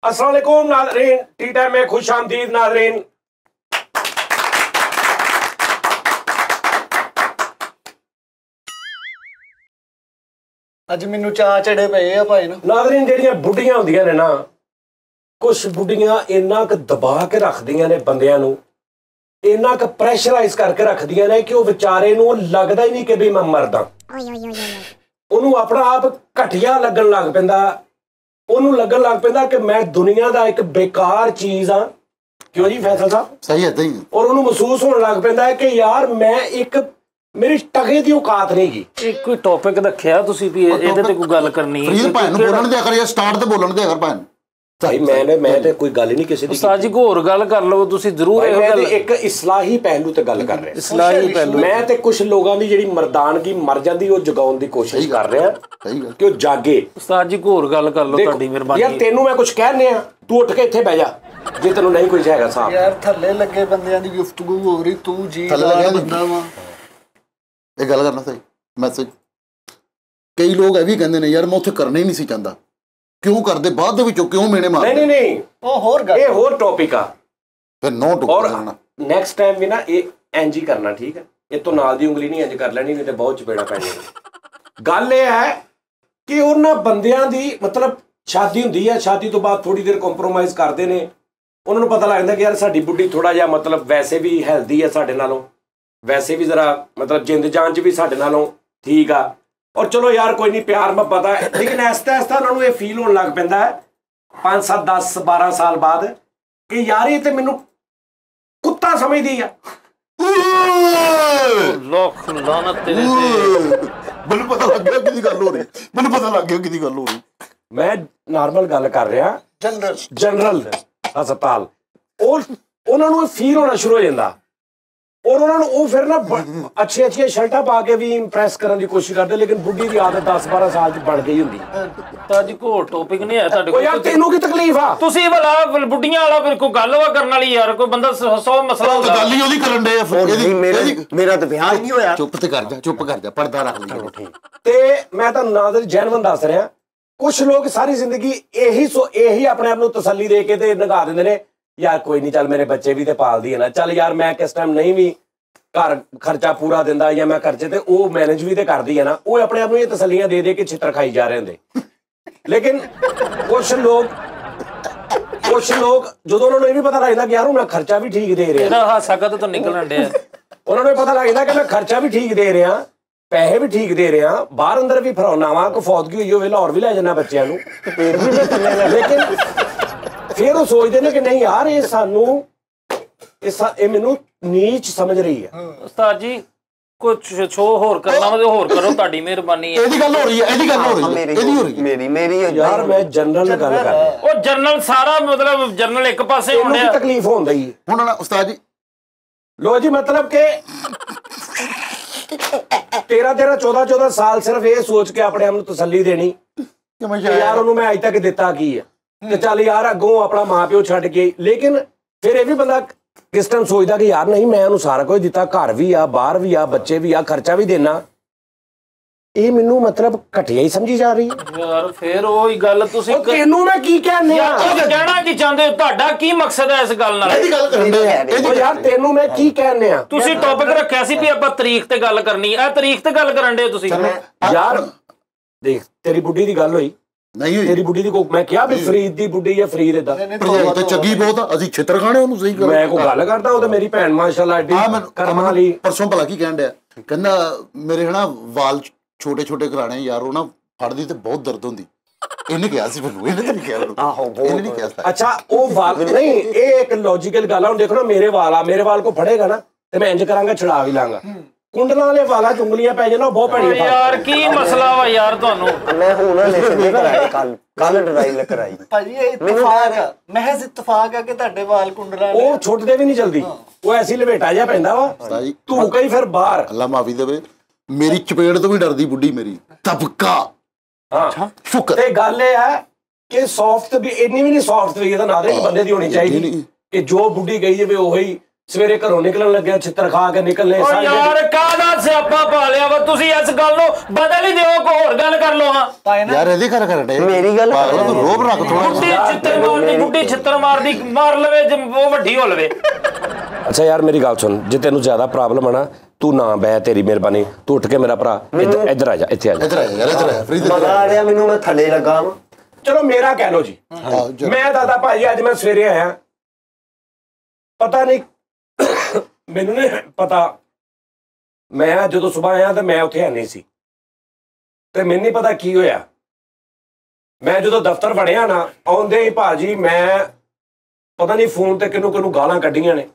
अस्सलाम वालेकुम नाज़रीन, टी टाइम में खुश आमदीद नाज़रीन। अज मैनू चा चढ़े पे भाई ना नाज़रीन, ਜਿਹੜੀਆਂ ਬੁੱਢੀਆਂ ਹੁੰਦੀਆਂ ਨੇ ਨਾ, ਕੁछ ਬੁੱਢੀਆਂ ਇੰਨਾ ਕੁ ਦਬਾ ਕੇ ਰੱਖਦੀਆਂ ਨੇ ਬੰਦਿਆਂ ਨੂੰ, ਇੰਨਾ ਕੁ ਪ੍ਰੈਸ਼ਰਾਈਜ਼ ਕਰਕੇ ਰੱਖਦੀਆਂ ਨੇ ਕਿ ਉਹ ਵਿਚਾਰੇ ਨੂੰ ਲੱਗਦਾ ਹੀ ਨਹੀਂ ਕਿ ਵੀ ਮੈਂ ਮਰਦਾ। ਉਹਨੂੰ ਆਪਣਾ ਆਪ ਘਟੀਆ ਲੱਗਣ ਲੱਗ ਪੈਂਦਾ, ਉਹਨੂੰ ਲੱਗਣ ਲੱਗ ਪੈਂਦਾ ਕਿ ਮੈਂ ਦੁਨੀਆ ਦਾ ਇੱਕ ਬੇਕਾਰ ਚੀਜ਼ ਆ। ਕਿਉਂ ਜੀ ਫੈਸਲ ਸਾਹਿਬ? ਸਹੀ ਹੈ ਸਹੀ। ਔਰ ਉਹਨੂੰ ਮਹਿਸੂਸ ਹੋਣ ਲੱਗ ਪੈਂਦਾ ਹੈ ਕਿ ਯਾਰ ਮੈਂ ਇੱਕ मेरी टके दी औकात नहीं की। एक कोई टॉपिक रखिया तुसी भी ਇਹਦੇ ਤੇ ਕੋਈ ਗੱਲ ਕਰਨੀ ਹੈ। ਫਰੀਦ ਭਾਈ ਨੂੰ ਬੋਲਣ ਦਿਆ ਕਰ ਜਾਂ ਸਟਾਰਟ ਤੇ ਬੋਲਣ ਦਿਆ ਕਰ ਭਾਈ। ਭਾਈ ਮੈਂ ਤੇ ਕੋਈ ਗੱਲ ਹੀ ਨਹੀਂ ਕਿਸੇ ਦੀ। ਉਸਤਾਦ ਜੀ ਕੋਈ ਹੋਰ ਗੱਲ ਕਰ ਲਓ ਤੁਸੀਂ ਜ਼ਰੂਰ। ਇਹ ਗੱਲ ਇੱਕ ਇਸਲਾਹੀ ਪਹਿਲੂ ਤੇ ਗੱਲ ਕਰ ਰਹੇ ਹਾਂ। ਇਸਲਾਹੀ ਪਹਿਲੂ ਮੈਂ ਤੇ ਕੁਝ ਲੋਕਾਂ ਦੀ ਜਿਹੜੀ ਮਰਦਾਨਗੀ ਮਰ ਜਾਂਦੀ ਉਹ ਜਗਾਉਣ ਦੀ ਕੋਸ਼ਿਸ਼ ਕਰ ਰਿਹਾ ਕਿ ਉਹ ਜਾਗੇ। ਉਸਤਾਦ ਜੀ ਕੋਈ ਹੋਰ ਗੱਲ ਕਰ ਲਓ, ਤੁਹਾਡੀ ਮਿਹਰਬਾਨੀ। ਯਾਰ ਤੈਨੂੰ ਮੈਂ ਕੁਝ ਕਹਿਣੇ ਆ, ਤੂੰ ਉੱਠ ਕੇ ਇੱਥੇ ਬਹਿ ਜਾ ਜੇ ਤੈਨੂੰ ਨਹੀਂ ਕੁਝ ਹੈਗਾ ਸਾਹਬ। ਯਾਰ ਥੱਲੇ ਲੱਗੇ ਬੰਦਿਆਂ ਦੀ ਗੁਫ਼ਤਗੂ ਹੋ ਰਹੀ, ਤੂੰ ਜੀ ਬੰਦਾ ਵਾ। ਇਹ ਗੱਲ ਕਰਨਾ ਸਹੀ ਮੈਸੇਜ। ਕਈ ਲੋਕ ਇਹ ਵੀ ਕਹਿੰਦੇ ਨੇ ਯਾਰ ਮੈਂ ਉੱਥੇ ਕਰਨਾ ਹੀ ਨਹੀਂ ਸੀ ਚਾਹੁੰਦਾ, ਕਿਉਂ ਕਰਦੇ ਬਾਅਦ ਦੇ ਵਿੱਚੋਂ ਕਿਉਂ ਮੇਨੇ ਮਾਰਦੇ? ਨਹੀਂ ਉਹ ਹੋਰ ਗੱਲ, ਇਹ ਹੋਰ ਟੌਪਿਕ ਆ। ਫਿਰ ਨੋ ਟੌਪਿਕ ਕਰਨਾ। ਨੈਕਸਟ ਟਾਈਮ ਵੀ ਨਾ ਇਹ ਇੰਜ ਹੀ ਕਰਨਾ, ਠੀਕ ਹੈ? ਇਹ ਤੋਂ ਨਾਲ ਦੀ ਉਂਗਲੀ ਨਹੀਂ ਇੰਜ ਕਰ ਲੈਣੀ, ਨਹੀਂ ਤੇ ਬਹੁਤ ਚਪੇੜਾ ਪੈਣੀ। ਗੱਲ ਇਹ ਹੈ ਕਿ ਉਹਨਾਂ ਬੰਦਿਆਂ ਦੀ ਮਤਲਬ ਸ਼ਾਦੀ ਹੁੰਦੀ ਹੈ, ਸ਼ਾਦੀ ਤੋਂ ਬਾਅਦ ਥੋੜੀ ਦੇਰ ਕੰਪਰੋਮਾਈਜ਼ ਕਰਦੇ ਨੇ। ਉਹਨਾਂ ਨੂੰ ਪਤਾ ਲੱਗਦਾ ਕਿ ਯਾਰ ਸਾਡੀ ਬੁੱਢੀ ਥੋੜਾ ਜਿਹਾ ਮਤਲਬ ਵੈਸੇ ਵੀ ਹੈਲਦੀ ਹੈ ਸਾਡੇ ਨਾਲੋਂ, ਵੈਸੇ ਵੀ ਜ਼ਰਾ ਮਤਲਬ ਜਿੰਦ ਜਾਨ 'ਚ ਵੀ ਸਾਡੇ ਨਾਲੋਂ ਠੀਕ ਆ। ਔਰ ਚਲੋ ਯਾਰ ਕੋਈ ਨਹੀਂ, ਪਿਆਰ ਮੁਹੱਬਤ ਆ। ਲੇਕਿਨ ਐਸਤਾ ਐਸਤਾ ਉਹਨਾਂ ਨੂੰ ਇਹ ਫੀਲ ਹੋਣ ਲੱਗ ਪੈਂਦਾ ਹੈ 5 7 10 12 ਸਾਲ ਬਾਅਦ ਕਿ ਯਾਰ ਇਹ ਤੇ ਮੈਨੂੰ ਕੁੱਤਾ ਸਮਝਦੀ ਆ। ਲੋਕ ਲਾਨਤ ਤੇਰੇ ਤੇ। ਮੈਨੂੰ ਪਤਾ ਲੱਗ ਗਿਆ ਕਿਹਦੀ ਗੱਲ ਹੋ ਰਹੀ, ਮੈਨੂੰ ਪਤਾ ਲੱਗ ਗਿਆ ਕਿਹਦੀ ਗੱਲ ਹੋ ਰਹੀ। ਮੈਂ ਨਾਰਮਲ ਗੱਲ ਕਰ ਰਿਹਾ, ਜਨਰਲ ਹਸਪਤਾਲ। ਉਹਨਾਂ ਨੂੰ ਫੀਲ ਹੋਣਾ ਸ਼ੁਰੂ ਹੋ ਜਾਂਦਾ ਔਰ ਉਹਨਾਂ ਨੂੰ ਉਹ ਫਿਰ ਨਾ ਅੱਛੀਆਂ ਸ਼ਰਟਾਂ ਪਾ ਕੇ ਵੀ ਇੰਪ੍ਰੈਸ ਕਰਨ ਦੀ ਕੋਸ਼ਿਸ਼ ਕਰਦੇ, ਲੇਕਿਨ ਬੁੱਢੀ ਦੀ ਆਦਤ 10 12 ਸਾਲ 'ਚ ਬਣ ਗਈ ਹੁੰਦੀ। ਤਾਂ ਜੀ ਕੋਈ ਟੌਪਿਕ ਨਹੀਂ ਹੈ ਤੁਹਾਡੇ ਕੋਲ? ਯਾਰ ਤੈਨੂੰ ਕੀ ਤਕਲੀਫ ਆ? ਤੁਸੀਂ ਭਲਾ ਬੁੱਢੀਆਂ ਵਾਲਾ ਫਿਰ ਕੋਈ ਗੱਲ ਵਾ ਕਰਨ ਵਾਲੀ? ਯਾਰ ਕੋਈ ਬੰਦਾ 100 ਮਸਲਾ ਹੁੰਦਾ। ਗੱਲ ਹੀ ਉਹਦੀ ਕਰਨ ਦੇ। ਮੇਰਾ ਤਾਂ ਵਿਆਹ ਹੀ ਨਹੀਂ ਹੋਇਆ। ਚੁੱਪ ਤੇ ਕਰ ਜਾ, ਚੁੱਪ ਕਰ ਜਾ, ਪਰਦਾ ਰੱਖ ਲਈ। ਤੇ ਮੈਂ ਤਾਂ ਨਾਜ਼ਰ ਜੈਨੂਇਨ ਦੱਸ ਰਿਹਾ, ਕੁਛ ਲੋਕ ਸਾਰੀ ਜ਼ਿੰਦਗੀ ਇਹੀ ਆਪਣੇ ਆਪ ਨੂੰ ਤਸੱਲੀ ਦੇ ਕੇ ਤੇ ਨਿਭਾ ਦਿੰਦੇ ਨੇ, ਯਾਰ ਕੋਈ ਨਹੀਂ, ਚੱਲ ਮੇਰੇ ਬੱਚੇ ਵੀ ਤੇ ਪਾਲਦੀ ਹੈ ਨਾ, ਚੱਲ ਯਾਰ ਮੈਂ ਕਿਸ ਟਾਈਮ ਨਹੀਂ ਵੀ ਘਰ ਖਰਚਾ ਪੂਰਾ ਦਿੰਦਾ ਜਾਂ ਮੈਂ ਖਰਚੇ ਤੇ ਉਹ ਮੈਨੇਜ ਵੀ ਤੇ ਕਰਦੀ ਹੈ ਨਾ। ਉਹ ਆਪਣੇ ਆਪ ਨੂੰ ਇਹ ਤਸੱਲੀਆਂ ਦੇ ਕੇ ਛਿੱਤਰ ਖਾਈ ਜਾ ਰਹੇ ਹੁੰਦੇ। ਲੇਕਿਨ ਕੁਛ ਲੋਕ ਜਦੋਂ ਉਹਨਾਂ ਨੂੰ ਇਹ ਵੀ ਪਤਾ ਲੱਗਦਾ ਕਿ ਯਾਰ ਮੈਂ ਖਰਚਾ ਵੀ ਠੀਕ ਦੇ ਰਿਹਾ, ਇਹਦਾ ਹਾਸਾ ਕਦੋਂ ਤੋਂ ਨਿਕਲਣ ਡਿਆ, ਉਹਨਾਂ ਨੂੰ ਪਤਾ ਲੱਗਦਾ ਕਿ ਮੈਂ ਖਰਚਾ ਵੀ ਠੀਕ ਦੇ ਰਿਹਾ, ਪੈਸੇ ਵੀ ਠੀਕ ਦੇ ਰਿਹਾ, ਬਾਹਰ ਅੰਦਰ ਵੀ ਫਰਾਉਣਾ ਵਾ, ਕੋਈ ਫੌਤਗੀ ਹੋਈ ਹੋਵੇ ਲਾਹੌਰ ਵੀ ਲੈ ਜਾਣਾ ਬੱਚਿਆਂ ਨੂੰ, ਲੇਕਿਨ ਫਿਰ ਉਹ ਸੋਚਦੇ ਨੇ ਕਿ ਨਹੀਂ ਯਾਰ ਇਹ ਸਾਨੂੰ ਇਹ ਮੈਨੂੰ ਨੀਚ ਸਮਝ ਰਹੀ ਹੈ। ਉਸਤਾਦ ਜੀ ਕੁਛ ਸ਼ੋ ਹੋਰ ਕਰਨਾ ਵਾ ਹੋਰ ਕਰੋ, ਤੁਹਾਡੀ ਮਿਹਰਬਾਨੀ ਹੈ। ਇਹਦੀ ਗੱਲ ਹੋ ਰਹੀ ਹੈ, ਇਹਦੀ ਗੱਲ ਹੋ ਰਹੀ ਹੈ, ਇਹਦੀ ਹੋ ਰਹੀ ਹੈ। ਮੇਰੀ ਯਾਰ ਮੈਂ ਜਨਰਲ ਗੱਲ ਕਰ ਰਿਹਾ। ਉਹ ਜਨਰਲ ਸਾਰਾ ਮਤਲਬ ਜਨਰਲ ਇੱਕ ਪਾਸੇ ਹੋਣਾ ਹੈ। ਤਕਲੀਫ ਹੁੰਦਾ ਹੀ ਹੁਣ ਨਾ ਉਸਤਾਦ ਜੀ ਲੋ ਜੀ, ਮਤਲਬ ਕਿ 13 14 ਸਾਲ ਸਿਰਫ ਇਹ ਸੋਚ ਕੇ ਆਪਣੇ ਆਪ ਨੂੰ ਤਸੱਲੀ ਦੇਣੀ ਕਿ ਯਾਰ ਉਹਨੂੰ ਮੈਂ ਅੱਜ ਤੱਕ ਦਿੱਤਾ ਕੀ ਹੈ, ਤੇ ਚੱਲ ਯਾਰ ਅੱਗੋਂ ਆਪਣਾ ਮਾਂ ਪਿਓ ਛੱਡ ਕੇ। ਲੇਕਿਨ ਫਿਰ ਇਹ ਵੀ ਬੰਦਾ ਕਿਸ ਟਾਈਮ ਸੋਚਦਾ ਕਿ ਯਾਰ ਨਹੀਂ ਮੈਂ ਉਹਨੂੰ ਸਾਰਾ ਕੁਝ ਦਿੱਤਾ, ਘਰ ਵੀ ਆ, ਬਾਹਰ ਵੀ ਆ, ਬੱਚੇ ਵੀ ਆ, ਖਰਚਾ ਵੀ ਦੇਣਾ। ਇਹ ਮੈਨੂੰ ਮਤਲਬ ਘਟੀਆ ਹੀ ਸਮਝੀ ਜਾ ਰਹੀ ਹੈ। ਯਾਰ ਫਿਰ ਉਹੀ ਗੱਲ ਤੁਸੀਂ ਤੈਨੂੰ ਮੈਂ ਕੀ ਕਹਿੰਦੇ ਆ? ਕਹਿਣਾ ਕੀ ਚਾਹੁੰਦੇ ਹੋ? ਤੁਹਾਡਾ ਕੀ ਮਕਸਦ ਹੈ ਇਸ ਗੱਲ ਨਾਲ? ਇਹਦੀ ਗੱਲ ਕਰਨ ਦੇ ਯਾਰ ਤੈਨੂੰ ਮੈਂ ਕੀ ਕਹਿੰਦੇ ਆ? ਤੁਸੀਂ ਟੌਪਿਕ ਰੱਖਿਆ ਸੀ ਵੀ ਆਪਾਂ ਤਾਰੀਖ ਤੇ ਗੱਲ ਕਰਨੀ, ਇਹ ਤਾਰੀਖ ਤੇ ਗੱਲ ਕਰਨ ਦੇ ਤੁਸੀਂ। ਯਾਰ ਦੇਖ, ਤੇਰੀ ਬੁੱਢੀ ਦੀ ਗੱਲ ਹੋਈ ਨਹੀਂ ਹੋਈ, ਤੇਰੀ ਬੁੱਢੀ ਦੀ ਮੈਂ ਕਿਹਾ ਵੀ ਫਰੀਦ ਦੀ ਬੁੱਢੀ ਹੈ, ਫਰੀਦ ਏਦਾਂ ਤੇ ਚੰਗੀ ਬਹੁਤ ਆ, ਅਸੀਂ ਛਿੱਤਰ ਖਾਣੇ ਉਹਨੂੰ। ਸਹੀ ਮੈਂ ਕੋਈ ਗੱਲ ਕਰਦਾ, ਉਹ ਤੇ ਮੇਰੀ ਭੈਣ ਮਾਸ਼ਾਅੱਲਾ ਐਡੀ ਕਰਮਾਂ ਵਾਲੀ। ਪਰਸੋਂ ਭਲਾ ਕੀ ਕਹਿਣ ਡਿਆ, ਕਹਿੰਦਾ ਮੇਰੇ ਹਨਾ ਵਾਲ ਛੋਟੇ ਛੋਟੇ ਕਰਾਣੇ ਯਾਰ, ਉਹ ਨਾ ਫੜਦੀ ਤੇ ਬਹੁਤ ਦਰਦ ਹੁੰਦੀ। ਇਹਨੇ ਕਿਹਾ ਸੀ ਮੈਨੂੰ, ਇਹਨੇ ਤਾਂ ਨਹੀਂ ਕਿਹਾ। ਆਹੋ ਇਹਨੇ ਨਹੀਂ ਕਿਹਾ। ਅੱਛਾ ਉਹ ਵਾਲ ਨਹੀਂ, ਇਹ ਇੱਕ ਲੌਜੀਕਲ ਗੱਲ ਆ। ਹੁਣ ਦੇਖੋ ਨਾ, ਮੇਰੇ ਵਾਲ ਆ, ਮੇਰੇ ਵਾਲ ਕੋ ਫੜੇਗਾ ਨਾ ਤੇ ਮੈਂ ਇੰਜ ਕਰਾਂਗਾ, ਛੁਡਾ ਵੀ ਲਾਂਗਾ। ਕੁੰਡਲਾਂ ਵਾਲੇ ਵਾਲਾਂ ਚ ਉਂਗਲੀਆਂ ਪੈ ਜਾਣਾ, ਬਹੁਤ ਭੈੜੀ ਯਾਰ ਕੀ ਮਸਲਾ ਵਾ ਯਾਰ ਤੁਹਾਨੂੰ? ਮੈਂ ਹੁਣ ਲੈ ਕਰਾਈ ਕੱਲ ਡਰਾਈਵ ਕਰਾਈ ਭਾਜੀ। ਇਹ ਇਤਫਾਕ ਆ, ਮਹਿਜ਼ ਇਤਫਾਕ ਆ ਕਿ ਤੁਹਾਡੇ ਵਾਲ ਕੁੰਡਲਾਂ ਉਹ ਛੁੱਟਦੇ ਵੀ ਨਹੀਂ ਜਲਦੀ, ਉਹ ਐਸੀ ਲਪੇਟਾ ਜਿਹਾ ਪੈਂਦਾ ਵਾ, ਧੂ ਕਈ ਫਿਰ ਬਾਹਰ। ਅੱਲਾ ਮਾਫੀ ਦੇਵੇ, ਮੇਰੀ ਚਪੇੜ ਤੋਂ ਵੀ ਡਰਦੀ ਬੁੱਢੀ ਮੇਰੀ। ਤਬਕਾ ਹਾਂ ਸ਼ੁਕਰ। ਤੇ ਗੱਲ ਇਹ ਹੈ ਕਿ ਸੌਫਟ ਵੀ ਇੰਨੀ ਵੀ ਨਹੀਂ ਸੌਫਟ ਵੀ ਇਹਦਾ ਨਾ ਦੇ ਬੰਦੇ ਦੀ ਹੋਣੀ ਚਾਹੀਦੀ ਕਿ ਜੋ ਬੁੱਢੀ ਗਈ ਜਾਵੇ ਉਹੀ ਸਵੇਰੇ ਘਰੋਂ ਨਿਕਲਣ ਲੱਗਿਆ ਛਿੱਤਰ ਖਾ ਕੇ ਨਿਕਲਨੇ ਓ ਯਾਰ ਕਾਹਦਾ ਸਿਆਪਾ ਪਾ ਲਿਆ ਵਾ ਤੁਸੀਂ ਇਸ ਗੱਲ ਨੂੰ ਬਦਲ ਹੀ ਦਿਓ ਕੋਈ ਹੋਰ ਗੱਲ ਕਰ ਲਓ ਹਾਂ ਯਾਰ ਇਹਦੀ ਕਰ ਡੇ ਮੇਰੀ ਗੱਲ ਤੂੰ ਰੋਬ ਰੱਖ ਥੋੜਾ ਬੁੱਢੀ ਛਿੱਤਰ ਮਾਰਦੀ ਬੁੱਢੀ ਛਿੱਤਰ ਮਾਰਦੀ ਮਾਰ ਲਵੇ ਉਹ ਵੱਡੀ ਹੋ ਲਵੇ ਅੱਛਾ ਯਾਰ ਮੇਰੀ ਗੱਲ ਸੁਣ ਜੇ ਤੈਨੂੰ ਜ਼ਿਆਦਾ ਪ੍ਰੋਬਲਮ ਆ ਨਾ ਤੂੰ ਨਾ ਬਹਿ ਤੇਰੀ ਮਿਹਰਬਾਨੀ ਤੂੰ ਉੱਠ ਕੇ ਮੇਰਾ ਭਰਾ ਇੱਧਰ ਆ ਜਾ ਇੱਥੇ ਆ ਜਾ ਇੱਧਰ ਆ ਯਾਰ ਇੱਧਰ ਆ ਫਰੀਦ ਮਜ਼ਾ ਆ ਰਿਹਾ ਮੈਨੂੰ ਮੈਂ ਥੱਲੇ ਲੱਗਾ ਵਾਂ ਚਲੋ ਮੇਰਾ ਕਹਿ ਲਓ ਜੀ ਮੈਂ ਦਾਦਾ ਭਾਜੀ ਅੱਜ ਮੈਂ ਸਵੇਰੇ ਆਇਆ ਪਤਾ ਨਹੀਂ ਮੈਨੂੰ ਨਹੀਂ ਪਤਾ ਮੈਂ ਜਦੋਂ ਸਵੇਰ ਆਇਆ ਤਾਂ ਮੈਂ ਉੱਥੇ ਹੈ ਨਹੀਂ ਸੀ ਤੇ ਮੈਨੂੰ ਨਹੀਂ ਪਤਾ ਕੀ ਹੋਇਆ ਮੈਂ ਜਦੋਂ ਦਫ਼ਤਰ ਵੜਿਆ ਨਾ ਆਉਂਦੇ ਹੀ ਭਾਜੀ ਮੈਂ ਪਤਾ ਨਹੀਂ ਫੋਨ ਤੇ ਕਿਹਨੂੰ ਗਾਲਾਂ ਕੱਢੀਆਂ ਨੇ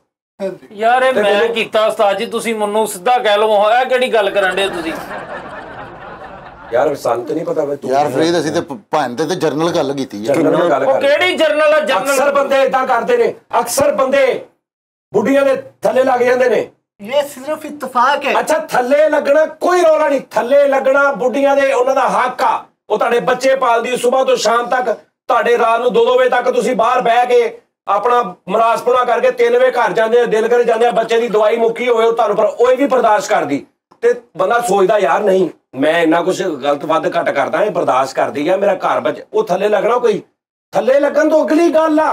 ਯਾਰ ਇਹ ਮੈਂ ਕੀਤਾ ਉਸਤਾਦ ਜੀ ਤੁਸੀਂ ਮੈਨੂੰ ਸਿੱਧਾ ਕਹਿ ਲਓ ਇਹ ਕਿਹੜੀ ਗੱਲ ਕਰਨ ਦੇ ਤੁਸੀਂ ਯਾਰ ਸਾਨੂੰ ਤੇ ਨਹੀਂ ਪਤਾ ਵੇ ਤੂੰ ਯਾਰ ਫਰੀਦ ਅਸੀਂ ਤੇ ਭਾਂ ਤੇ ਜਰਨਲ ਗੱਲ ਕੀਤੀ ਹੈ ਜਰਨਲ ਗੱਲ ਉਹ ਕਰ ਕਿਹੜੀ ਜਰਨਲ ਆ ਜਰਨਲ ਅਕਸਰ ਬੰਦੇ ਇਦਾਂ ਕਰਦੇ ਨੇ ਅਕਸਰ ਬੰਦੇ ਬੁੱਢੀਆਂ ਦੇ ਥੱਲੇ ਲੱਗ ਜਾਂਦੇ ਨੇ ਇਹ ਸਿਰਫ ਇਤਫਾਕ ਹੈ ਅੱਛਾ ਥੱਲੇ ਲੱਗਣਾ ਕੋਈ ਰੌਲਾ ਨਹੀਂ ਥੱਲੇ ਲੱਗਣਾ ਬੁੱਢੀਆਂ ਦੇ ਉਹਨਾਂ ਦਾ ਹੱਕ ਆ ਉਹ ਤੁਹਾਡੇ ਬੱਚੇ ਪਾਲਦੀ ਸਵੇਰ ਤੋਂ ਸ਼ਾਮ ਤੱਕ ਤੁਹਾਡੇ ਰਾਤ ਨੂੰ 2-2 ਵਜੇ ਤੱਕ ਤੁਸੀਂ ਬਾਹਰ ਬਹਿ ਕੇ ਆਪਣਾ ਮਰਾਸਪੁਣਾ ਕਰਕੇ 3 ਵਜੇ ਘਰ ਜਾਂਦੇ ਆ ਦਿਲ ਕਰੇ ਜਾਂਦੇ ਆ ਬੱਚੇ ਦੀ ਦਵਾਈ ਮੁੱਕੀ ਹੋਵੇ ਉਹ ਤੁਹਾਨੂੰ ਪਰ ਉਹ ਵੀ ਬਰਦਾਸ਼ਤ ਕਰਦੀ ਤੇ ਬੰਦਾ ਸੋਚਦਾ ਯਾਰ ਨਹੀਂ ਮੈਂ ਇੰਨਾ ਕੁਝ ਗਲਤ ਵੱਧ ਘੱਟ ਕਰਦਾ ਇਹ ਬਰਦਾਸ਼ਤ ਕਰਦੀ ਆ ਮੇਰਾ ਘਰ ਬੱਚ ਉਹ ਥੱਲੇ ਲੱਗਣਾ ਕੋਈ ਥੱਲੇ ਲੱਗਣ ਤੋਂ ਅਗਲੀ ਗੱਲ ਆ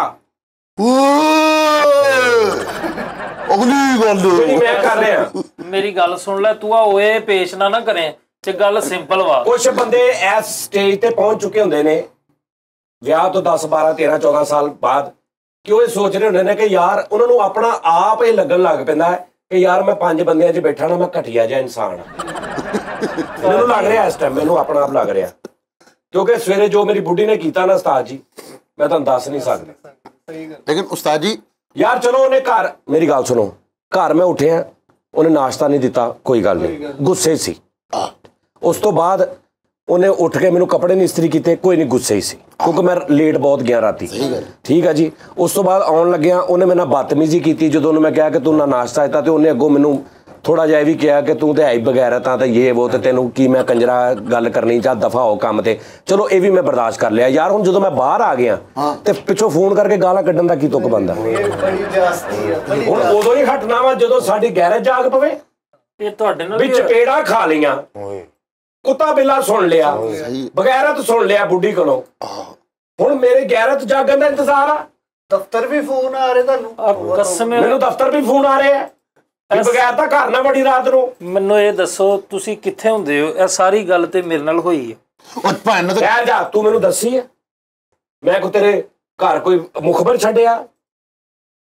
ਅਗਲੀ ਗੱਲ ਜਿਹੜੀ ਮੈਂ ਕਰ ਰਿਹਾ ਮੇਰੀ ਗੱਲ ਸੁਣ ਲੈ ਤੂੰ ਆ ਓਏ ਪੇਸ਼ ਨਾ ਕਰੇ ਤੇ ਗੱਲ ਸਿੰਪਲ ਵਾ ਕੁਝ ਬੰਦੇ ਇਸ ਸਟੇਜ ਤੇ ਪਹੁੰਚ ਚੁੱਕੇ ਹੁੰਦੇ ਨੇ ਵਿਆਹ ਤੋਂ 10 12 13 14 ਸਾਲ ਬਾਅਦ ਕਿ ਉਹ ਇਹ ਸੋਚ ਰਹੇ ਹੁੰਦੇ ਨੇ ਕਿ ਯਾਰ ਉਹਨਾਂ ਨੂੰ ਆਪਣਾ ਆਪ ਇਹ ਲੱਗਣ ਲੱਗ ਪੈਂਦਾ ਹੈ ਕਿ ਯਾਰ ਮੈਂ 5 ਬੰਦਿਆਂ 'ਚ ਬੈਠਾ ਨਾ ਮੈਂ ਘਟੀਆ ਜਿਹਾ ਇਨਸਾਨ ਮੈਨੂੰ ਲੱਗ ਰਿਹਾ ਇਸ ਟਾਈਮ ਮੈਨੂੰ ਆਪਣਾ ਆਪ ਲੱਗ ਰਿਹਾ ਕਿਉਂਕਿ ਸਵੇਰੇ ਜੋ ਮੇਰੀ ਬੁੱਢੀ ਨੇ ਕੀਤਾ ਨਾ ਉਸਤਾਦ ਜੀ ਮੈਂ ਤੁਹਾਨੂੰ ਦੱਸ ਨਹੀਂ ਸਕਦਾ ਲੇਕਿਨ ਉਸਤਾਦ ਜੀ ਯਾਰ ਚਲੋ ਉਹਨੇ ਘਰ ਮੇਰੀ ਗੱਲ ਸੁਣੋ ਘਰ ਮੈਂ ਉੱਠਿਆ ਉਹਨੇ ਨਾਸ਼ਤਾ ਨਹੀਂ ਦਿੱਤਾ ਕੋਈ ਗੱਲ ਨਹੀਂ ਗੁੱਸੇ ਸੀ ਉਸ ਤੋਂ ਬਾਅਦ ਉਹਨੇ ਉੱਠ ਕੇ ਮੈਨੂੰ ਕੱਪੜੇ ਨਹੀਂ ਇਸਤਰੀ ਕੀਤੇ ਕੋਈ ਨਹੀਂ ਗੁੱਸੇ ਹੀ ਸੀ ਕਿਉਂਕਿ ਮੈਂ ਲੇਟ ਬਹੁਤ ਗਿਆ ਰਾਤੀ ਠੀਕ ਹੈ ਜੀ ਉਸ ਤੋਂ ਬਾਅਦ ਆਉਣ ਲੱਗਿਆ ਉਹਨੇ ਮੇਰੇ ਨਾਲ ਬਦਤਮੀਜ਼ੀ ਕੀਤੀ ਜਦੋਂ ਉਹਨੂੰ ਮੈਂ ਕਿਹਾ ਕਿ ਤੂੰ ਨਾ ਨਾਸ਼ਤਾ ਦਿੱਤਾ ਤੇ ਉਹਨੇ ਅੱਗੋਂ ਮੈਨੂੰ ਥੋੜਾ ਜਿਹਾ ਇਹ ਵੀ ਕਿਹਾ ਕਿ ਤੂੰ ਤੇ ਹੈ ਹੀ ਬਗੈਰ ਤਾਂ ਇਹ ਉਹ ਤੇ ਤੈਨੂੰ ਕੀ ਮੈਂ ਕੰਜਰਾ ਗੱਲ ਕਰਨੀ ਜਾਂ ਦਫਾ ਹੋ ਕੰਮ ਤੇ ਚਲੋ ਇਹ ਵੀ ਮੈਂ ਬਰਦਾਸ਼ਤ ਕਰ ਲਿਆ ਯਾਰ ਹੁਣ ਜਦੋਂ ਮੈਂ ਬਾਹਰ ਆ ਗਿਆ ਤੇ ਪਿੱਛੋਂ ਫੋਨ ਕਰਕੇ ਗਾਲਾਂ ਕੱਢਣ ਦਾ ਕੀ ਤੁੱਕ ਬੰਦਾ ਹੁਣ ਉਦੋਂ ਹੀ ਹਟਣਾ ਵਾ ਜਦੋਂ ਸਾਡੀ ਗੈਰੇਜ ਜਾਗ ਪਵੇ ਇਹ ਤੁਹਾਡੇ ਨਾਲ ਵਿੱਚ ਪੇੜਾ ਖਾ ਲੀਆਂ ਕੁੱਤਾ ਬਿੱਲਾ ਸੁਣ ਲਿਆ ਬਗੈਰਤ ਸੁਣ ਲਿਆ ਬੁੱਢੀ ਕੋਲੋਂ ਹੁਣ ਮੇਰੇ ਗੈਰਤ ਜਾਗਣ ਦਾ ਇੰਤਜ਼ਾਰ ਆ ਦਫ਼ਤਰ ਵੀ ਫੋਨ ਆ ਰਹੇ ਤੁਹਾਨੂੰ ਕਸਮ ਮੈਨੂੰ ਦਫ਼ਤਰ ਵੀ ਫੋਨ ਆ ਰਹੇ ਆ ਬਗੈਰ ਤਾਂ ਘਰ ਨਾ ਬੜੀ ਰਾਤ ਨੂੰ ਮੈਨੂੰ ਇਹ ਦੱਸੋ ਤੁਸੀਂ ਕਿੱਥੇ ਹੁੰਦੇ ਹੋ ਇਹ ਸਾਰੀ ਗੱਲ ਤੇ ਮੇਰੇ ਨਾਲ ਹੋਈ ਹੈ ਉਹ ਭਾਂ ਨੇ ਕਹਿ ਜਾ ਤੂੰ ਮੈਨੂੰ ਦੱਸੀ ਹੈ ਮੈਂ ਕੋ ਤੇਰੇ ਘਰ ਕੋਈ ਮੁਖਬਰ ਛੱਡਿਆ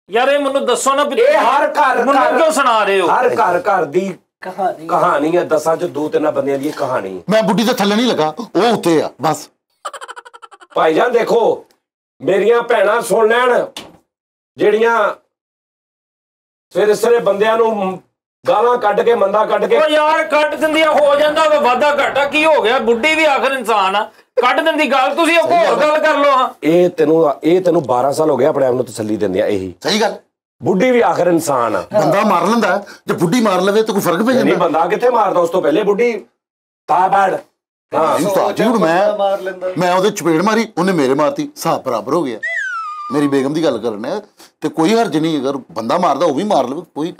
ਯਾਰ ਇਹ ਮੈਨੂੰ ਦੱਸੋ ਨਾ ਇਹ ਹਰ ਘਰ ਮੈਨੂੰ ਕਿਉਂ ਸੁਣਾ ਰਹੇ ਹੋ ਹਰ ਘਰ ਦੀ ਕਹਾਣੀ ਹੈ 10 ਚ 2-3 ਬੰਦਿਆਂ ਦੀ ਕਹਾਣੀ ਮੈਂ ਬੁੱਢੀ ਦੇ ਥੱਲੇ ਨਹੀਂ ਲੱਗਾ ਉਹ ਉੱਤੇ ਆ ਬਸ ਭਾਈਜਾਨ ਦੇਖੋ ਮੇਰੀਆਂ ਭੈਣਾਂ ਸੁਣ ਲੈਣ ਜਿਹੜੀਆਂ ਸਵੇਰੇ ਬੰਦਿਆਂ ਨੂੰ ਗਾਲਾਂ ਕੱਢ ਕੇ ਮੰਦਾ ਕੱਢ ਕੇ ਓ ਯਾਰ ਕੱਢ ਦਿੰਦੀਆਂ ਹੋ ਜਾਂਦਾ ਵਾ ਵਾਧਾ ਘਾਟਾ ਕੀ ਹੋ ਗਿਆ ਬੁੱਢੀ ਵੀ ਆਖਰ ਇਨਸਾਨ ਆ ਕੱਢ ਦਿੰਦੀ ਗੱਲ ਤੁਸੀਂ ਹੋਰ ਗੱਲ ਕਰ ਲਓ ਹਾਂ ਇਹ ਤੈਨੂੰ 12 ਸਾਲ ਹੋ ਗਏ ਆਪਣੇ ਆਪ ਨੂੰ ਤਸੱਲੀ ਦਿੰਦਿਆਂ ਇਹੀ ਸਹੀ ਗੱਲ ਬੁੱਢੀ ਵੀ ਆਖਰ ਇਨਸਾਨ ਆ ਬੰਦਾ ਮਾਰ ਲੈਂਦਾ ਜੇ ਬੁੱਢੀ ਮਾਰ ਲਵੇ ਤਾਂ ਕੋਈ ਫਰਕ ਪੈ ਨਹੀਂ ਜਾਂਦਾ ਬੰਦਾ ਕਿੱਥੇ ਮਾਰਦਾ ਉਸ ਤੋਂ ਪਹਿਲੇ ਬੁੱਢੀ ਤਾਂ ਬਾੜ ਹਾਂ ਉਸਤਾਦ ਜੀ ਹੁਣ ਮੈਂ ਉਹਦੇ ਚਪੇੜ ਮਾਰੀ ਉਹਨੇ ਮੇਰੇ ਮਾਰਤੀ ਹਿਸਾਬ ਬਰਾਬਰ ਹੋ ਗਿਆ ਮੇਰੀ ਬੇਗਮ ਦੀ ਗੱਲ ਕਰਨਾ ਤੇ ਕੋਈ ਹਰਜ ਨਹੀਂ ਅਗਰ ਬੰਦਾ ਮਾਰਦਾ ਉਹ ਵੀ ਮਾਰ ਲਵੇ ਕੋਈ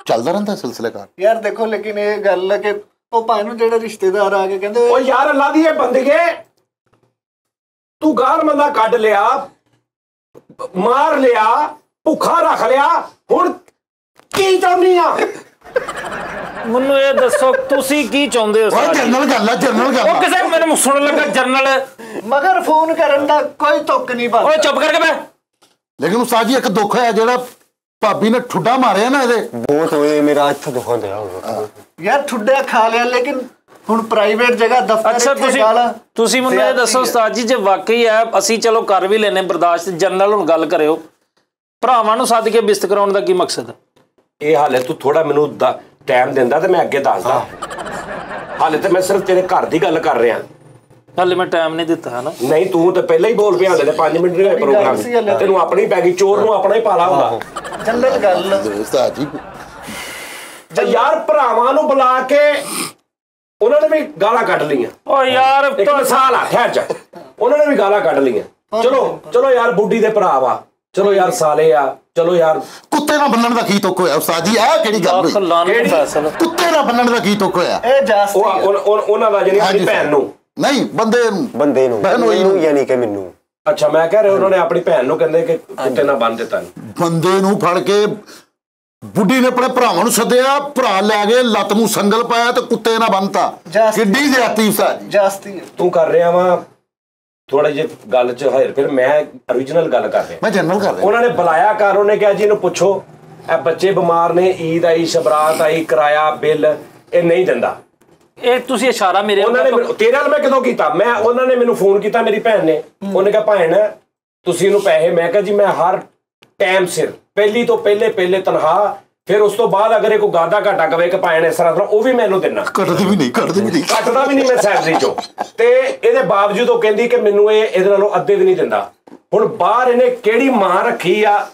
ਚੱਲਦਾ ਰਹਿੰਦਾ ਸਿਲਸਿਲੇਕਾਰ ਯਾਰ ਦੇਖੋ ਲੇਕਿਨ ਇਹ ਗੱਲ ਹੈ ਕਿ ਉਹ ਭਾਈ ਨੂੰ ਜਿਹੜੇ ਰਿਸ਼ਤੇਦਾਰ ਆ ਕੇ ਕਹਿੰਦੇ ਓ ਯਾਰ ਅੱਲਾ ਦੀ ਇਹ ਬੰਦਗੇ ਤੂੰ ਗਾਲ ਮੰਦਾ ਕੱਢ ਲਿਆ ਮਾਰ ਲਿਆ ਭੁੱਖਾ ਰੱਖ ਲਿਆ ਹੁਣ ਕੀ ਚਾਹੁੰਦੀ ਆ ਮੈਨੂੰ ਇਹ ਦੱਸੋ ਤੁਸੀਂ ਕੀ ਚਾਹੁੰਦੇ ਹੋ ਉਹ ਜਰਨਲ ਗੱਲ ਆ ਜਰਨਲ ਗੱਲ ਉਹ ਕਿਸੇ ਮੈਨੂੰ ਸੁਣਨ ਲੱਗਾ ਜਰਨਲ ਮਗਰ ਫੋਨ ਕਰਨ ਦਾ ਕੋਈ ਤੁੱਕ ਨਹੀਂ ਬਣਦਾ ਓਏ ਚੁੱਪ ਕਰਕੇ ਬੈ ਲੇਕਿਨ ਉਸਤਾਦ ਜੀ ਇੱਕ ਦੁੱਖ ਹੈ ਜਿਹੜਾ ਭਾਬੀ ਨੇ ਠੁੱਡਾ ਮਾਰਿਆ ਨਾ ਇਹਦੇ ਬਹੁਤ ਹੋਏ ਮੇਰਾ ਇੱਥੇ ਦੁਖਾਂ ਦਿਆ ਯਾਰ ਠੁੱਡਾ ਖਾ ਲਿਆ ਲੇਕਿਨ ਹੁਣ ਪ੍ਰਾਈਵੇਟ ਜਗ੍ਹਾ ਦਫ਼ਤਰ ਅੱਛਾ ਤੁਸੀਂ ਮੈਨੂੰ ਇਹ ਦੱਸੋ ਉਸਤਾਦ ਜੀ ਜੇ ਵਾਕਈ ਹੈ ਅਸੀਂ ਚਲੋ ਕਰ ਵੀ ਲੈਨੇ ਬਰਦਾਸ਼ਤ ਜਰਨਲ ਹੁਣ ਗੱਲ ਕਰਿਓ ਭਰਾਵਾਂ ਨੂੰ ਸੱਦ ਕੇ ਬਿਸਤ ਕਰਾਉਣ ਦਾ ਕੀ ਮਕਸਦ ਇਹ ਹਾਲੇ ਤੂੰ ਥੋੜਾ ਮੈਨੂੰ ਟਾਈਮ ਦਿੰਦਾ ਤੇ ਮੈਂ ਅੱਗੇ ਦੱਸਦਾ ਹਾਲੇ ਤੇ ਮੈਂ ਸਿਰਫ ਤੇਰੇ ਘਰ ਦੀ ਗੱਲ ਕਰ ਰਿਹਾ ਹਾਲੇ ਮੈਂ ਟਾਈਮ ਨਹੀਂ ਦਿੱਤਾ ਹੈ ਨਾ ਨਹੀਂ ਤੂੰ ਤਾਂ ਪਹਿਲਾਂ ਹੀ ਬੋਲ ਪਿਆ ਹਾਲੇ 5 ਮਿੰਟ ਨਹੀਂ ਹੋਏ ਪ੍ਰੋਗਰਾਮ ਤੈਨੂੰ ਆਪਣੀ ਪੈ ਗਈ ਚੋਰ ਨੂੰ ਆਪਣਾ ਹੀ ਪਾਲਾ ਹੁੰਦਾ ਜਨਰਲ ਗੱਲ ਉਸਤਾਦ ਜੀ ਯਾਰ ਭਰਾਵਾਂ ਨੂੰ ਬੁਲਾ ਕੇ ਉਹਨਾਂ ਨੇ ਵੀ ਗਾਲਾਂ ਕੱਢ ਲਈਆਂ ਓ ਯਾਰ ਇੱਕ ਮਿਸਾਲ ਆ ਠਹਿਰ ਜਾ ਉਹਨਾਂ ਨੇ ਵੀ ਗਾਲਾਂ ਕੱਢ ਲਈਆਂ ਚਲੋ ਯਾਰ ਬੁੱਢੀ ਦੇ ਭਰਾ ਵਾ ਚਲੋ ਯਾਰ ਸਾਲੇ ਆ ਚਲੋ ਯਾਰ ਕੁੱਤੇ ਨਾਲ ਬੰਨਣ ਦਾ ਕੀ ਤੁੱਕ ਹੋਇਆ ਉਸਤਾਦ ਜੀ? ਇਹ ਕਿਹੜੀ ਗੱਲ ਹੋਈ? ਕੁੱਤੇ ਨਾਲ ਬੰਨਣ ਦਾ ਕੀ ਤੁੱਕ ਹੋਇਆ? ਇਹ ਜਾਸਤੀ ਉਹਨਾਂ ਦਾ ਜਿਹੜੀ ਆਪਣੀ ਭੈਣ ਨੂੰ ਨਹੀਂ ਬੰਦੇ ਨੂੰ ਬਹਿਨ ਹੋਈ ਨੂੰ ਯਾਨੀ ਕਿ ਮੈਨੂੰ। ਅੱਛਾ ਮੈਂ ਕਹਿ ਰਿਹਾ ਉਹਨਾਂ ਨੇ ਆਪਣੀ ਭੈਣ ਨੂੰ ਕਹਿੰਦੇ ਕਿ ਕੁੱਤੇ ਨਾਲ ਬੰਨ ਦਿੱਤਾ। ਬੰਦੇ ਨੂੰ ਫੜ ਕੇ ਬੁੱਢੀ ਨੇ ਆਪਣੇ ਭਰਾਵਾਂ ਨੂੰ ਸੱਦਿਆ, ਭਰਾ ਲੈ ਗਏ, ਲੱਤ ਨੂੰ ਸੰਗਲ ਪਾਇਆ ਤੇ ਕੁੱਤੇ ਨਾਲ ਬੰਨਤਾ। ਕਿੱਡੀ ਜ਼ਿਆਦਤੀ ਉਸਤਾਦ ਜੀ। ਜਾਸਤੀ ਤੂੰ ਕਰ ਰਿਹਾ ਵਾ ਥੋੜਾ ਜਿਹਾ ਗੱਲ ਚ ਹੇਰ ਫਿਰ, ਮੈਂ ਓਰੀਜਨਲ ਗੱਲ ਕਰ ਰਿਹਾ, ਮੈਂ ਜਨਰਲ ਕਰ ਰਿਹਾ। ਉਹਨਾਂ ਨੇ ਬੁਲਾਇਆ ਘਰ, ਉਹਨੇ ਕਿਹਾ ਜੀ ਇਹਨੂੰ ਪੁੱਛੋ ਇਹ ਬੱਚੇ ਬਿਮਾਰ ਨੇ, ਈਦ ਆਈ, ਸ਼ਬਰਾਤ ਆਈ, ਕਿਰਾਇਆ ਬਿੱਲ ਇਹ ਨਹੀਂ ਦਿੰਦਾ। ਇਹ ਤੁਸੀਂ ਇਸ਼ਾਰਾ ਮੇਰੇ ਉਹਨਾਂ ਨੇ ਤੇਰੇ ਨਾਲ ਮੈਂ ਕਦੋਂ ਕੀਤਾ? ਉਹਨਾਂ ਨੇ ਮੈਨੂੰ ਫੋਨ ਕੀਤਾ, ਮੇਰੀ ਭੈਣ ਨੇ, ਉਹਨੇ ਕਿਹਾ ਭੈਣ ਤੁਸੀਂ ਇਹਨੂੰ ਪੈਸੇ, ਮੈਂ ਕਿਹਾ ਜੀ ਮੈਂ ਹਰ ਟਾਈਮ ਸਿਰ ਪਹਿਲੀ ਤੋਂ ਪਹਿਲੇ ਤਨਖਾਹ, ਫਿਰ ਉਸ ਤੋਂ ਬਾਅਦ ਅਗਰ ਇਹ ਕੋਈ ਗਾਦਾ ਘਾਟਾ ਕਵੇ ਕਿ ਭੈਣ ਇਸ ਤਰ੍ਹਾਂ ਉਹ ਵੀ ਮੈਨੂੰ ਦੇਣਾ, ਕੱਟਦੇ ਵੀ ਨਹੀਂ ਕੱਟਦਾ ਵੀ ਨਹੀਂ ਮੈਂ ਸੈਲਰੀ ਚੋਂ। ਤੇ ਇਹਦੇ ਬਾਵਜੂਦ ਉਹ ਕਹਿੰਦੀ ਕਿ ਮੈਨੂੰ ਇਹਦੇ ਨਾਲੋਂ ਅੱਧੇ ਵੀ ਨਹੀਂ ਦਿੰਦਾ। ਹੁਣ ਬਾਹਰ ਇਹਨੇ ਕਿਹੜੀ ਮਾਂ ਰੱਖੀ ਆ,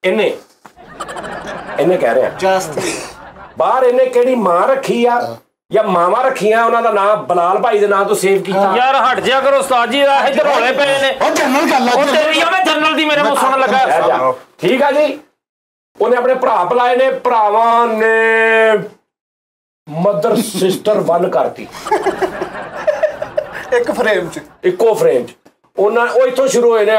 ਇਹਨੇ ਕਹਿ ਰਿਹਾ ਜਾਸਤੀ ਬਾਹਰ ਇਹਨੇ ਕਿਹੜੀ ਮਾਂ ਰੱਖੀ ਆ ਜਾਂ ਮਾਵਾਂ ਰੱਖੀਆਂ, ਉਹਨਾਂ ਦਾ ਨਾਮ ਬਲਾਲ ਭਾਈ ਦੇ ਨਾਂ ਤੋਂ ਸੇਵ ਕੀਤਾ। ਯਾਰ ਹਟ ਜਾ ਕਰੋ ਉਸਤਾਦ ਜੀ, ਇੱਧਰ ਹੋਲੇ ਪਏ ਨੇ। ਉਹ ਜਨਰਲ ਗੱਲ ਉਹ ਤੇਰੀ ਆ, ਮੈਂ ਜਨਰਲ ਦੀ ਮੇਰੇ ਮੂੰਹ ਸੁਣਨ ਲੱਗਾ। ਠੀਕ ਆ ਜੀ, ਉਹਨੇ ਆਪਣੇ ਭਰਾ ਬੁਲਾਏ ਨੇ, ਭਰਾਵਾਂ ਨੇ ਮਦਰ ਸਿਸਟਰ ਵਨ ਕਰਤੀ ਇੱਕ ਫਰੇਮ ਚ, ਇੱਕੋ ਫਰੇਮ ਚ। ਉਹ ਇੱਥੋਂ ਸ਼ੁਰੂ ਹੋਏ ਨੇ,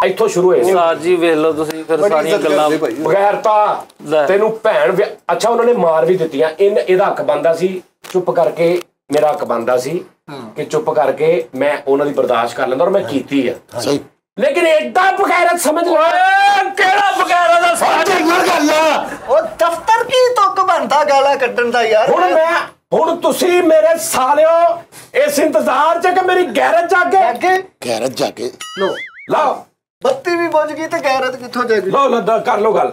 ਇੱਥੋਂ ਸ਼ੁਰੂ ਹੋਏ ਨੇ। ਉਸਤਾਦ ਜੀ ਵੇਖ ਲਓ ਤੁਸੀਂ ਫਿਰ ਸਾਰੀਆਂ ਗੱਲਾਂ ਬਗੈਰਤਾ ਤੈਨੂੰ ਭੈਣ। ਅੱਛਾ ਉਹਨਾਂ ਨੇ ਮਾਰ ਵੀ ਦਿੱਤੀਆਂ। ਇਹਦਾ ਹੱਕ ਬਣਦਾ ਸੀ ਚੁੱਪ ਕਰਕੇ, ਮੇਰਾ ਹੱਕ ਬਣਦਾ ਸੀ ਕਿ ਚੁੱਪ ਕਰਕੇ ਮੈਂ ਉਹਨਾਂ ਦੀ ਬਰਦਾਸ਼ਤ ਕਰ ਲੈਂਦਾ, ਔਰ ਮੈਂ ਕੀਤੀ ਆ। ਸਹੀ, ਲੇਕਿਨ ਏਡਾ ਬਗੈਰਤ ਸਮਝ ਕਿਹੜਾ ਬਗੈਰਤ ਦਾ ਜਨਰਲ ਗੱਲ ਆ। ਉਹ ਦਫ਼ਤਰ ਕੀ ਤੁੱਕ ਬਣਦਾ ਗਾਲਾਂ ਕੱਢਣ ਦਾ ਯਾਰ। ਹੁਣ ਤੁਸੀਂ ਮੇਰੇ ਸਾਲਿਓ ਇਸ ਇੰਤਜ਼ਾਰ ਚ ਕਿ ਮੇਰੀ ਗੈਰਤ ਜਾਗੇ। ਗੈਰਤ ਜਾ ਕੇ ਲਓ ਬੱਤੀ ਵੀ ਬੁੱਝ ਗਈ ਤੇ ਗੈਰਤ ਕਿੱਥੋਂ ਜਾਏਗੀ? ਲਓ ਕਰ ਲਓ ਗੱਲ।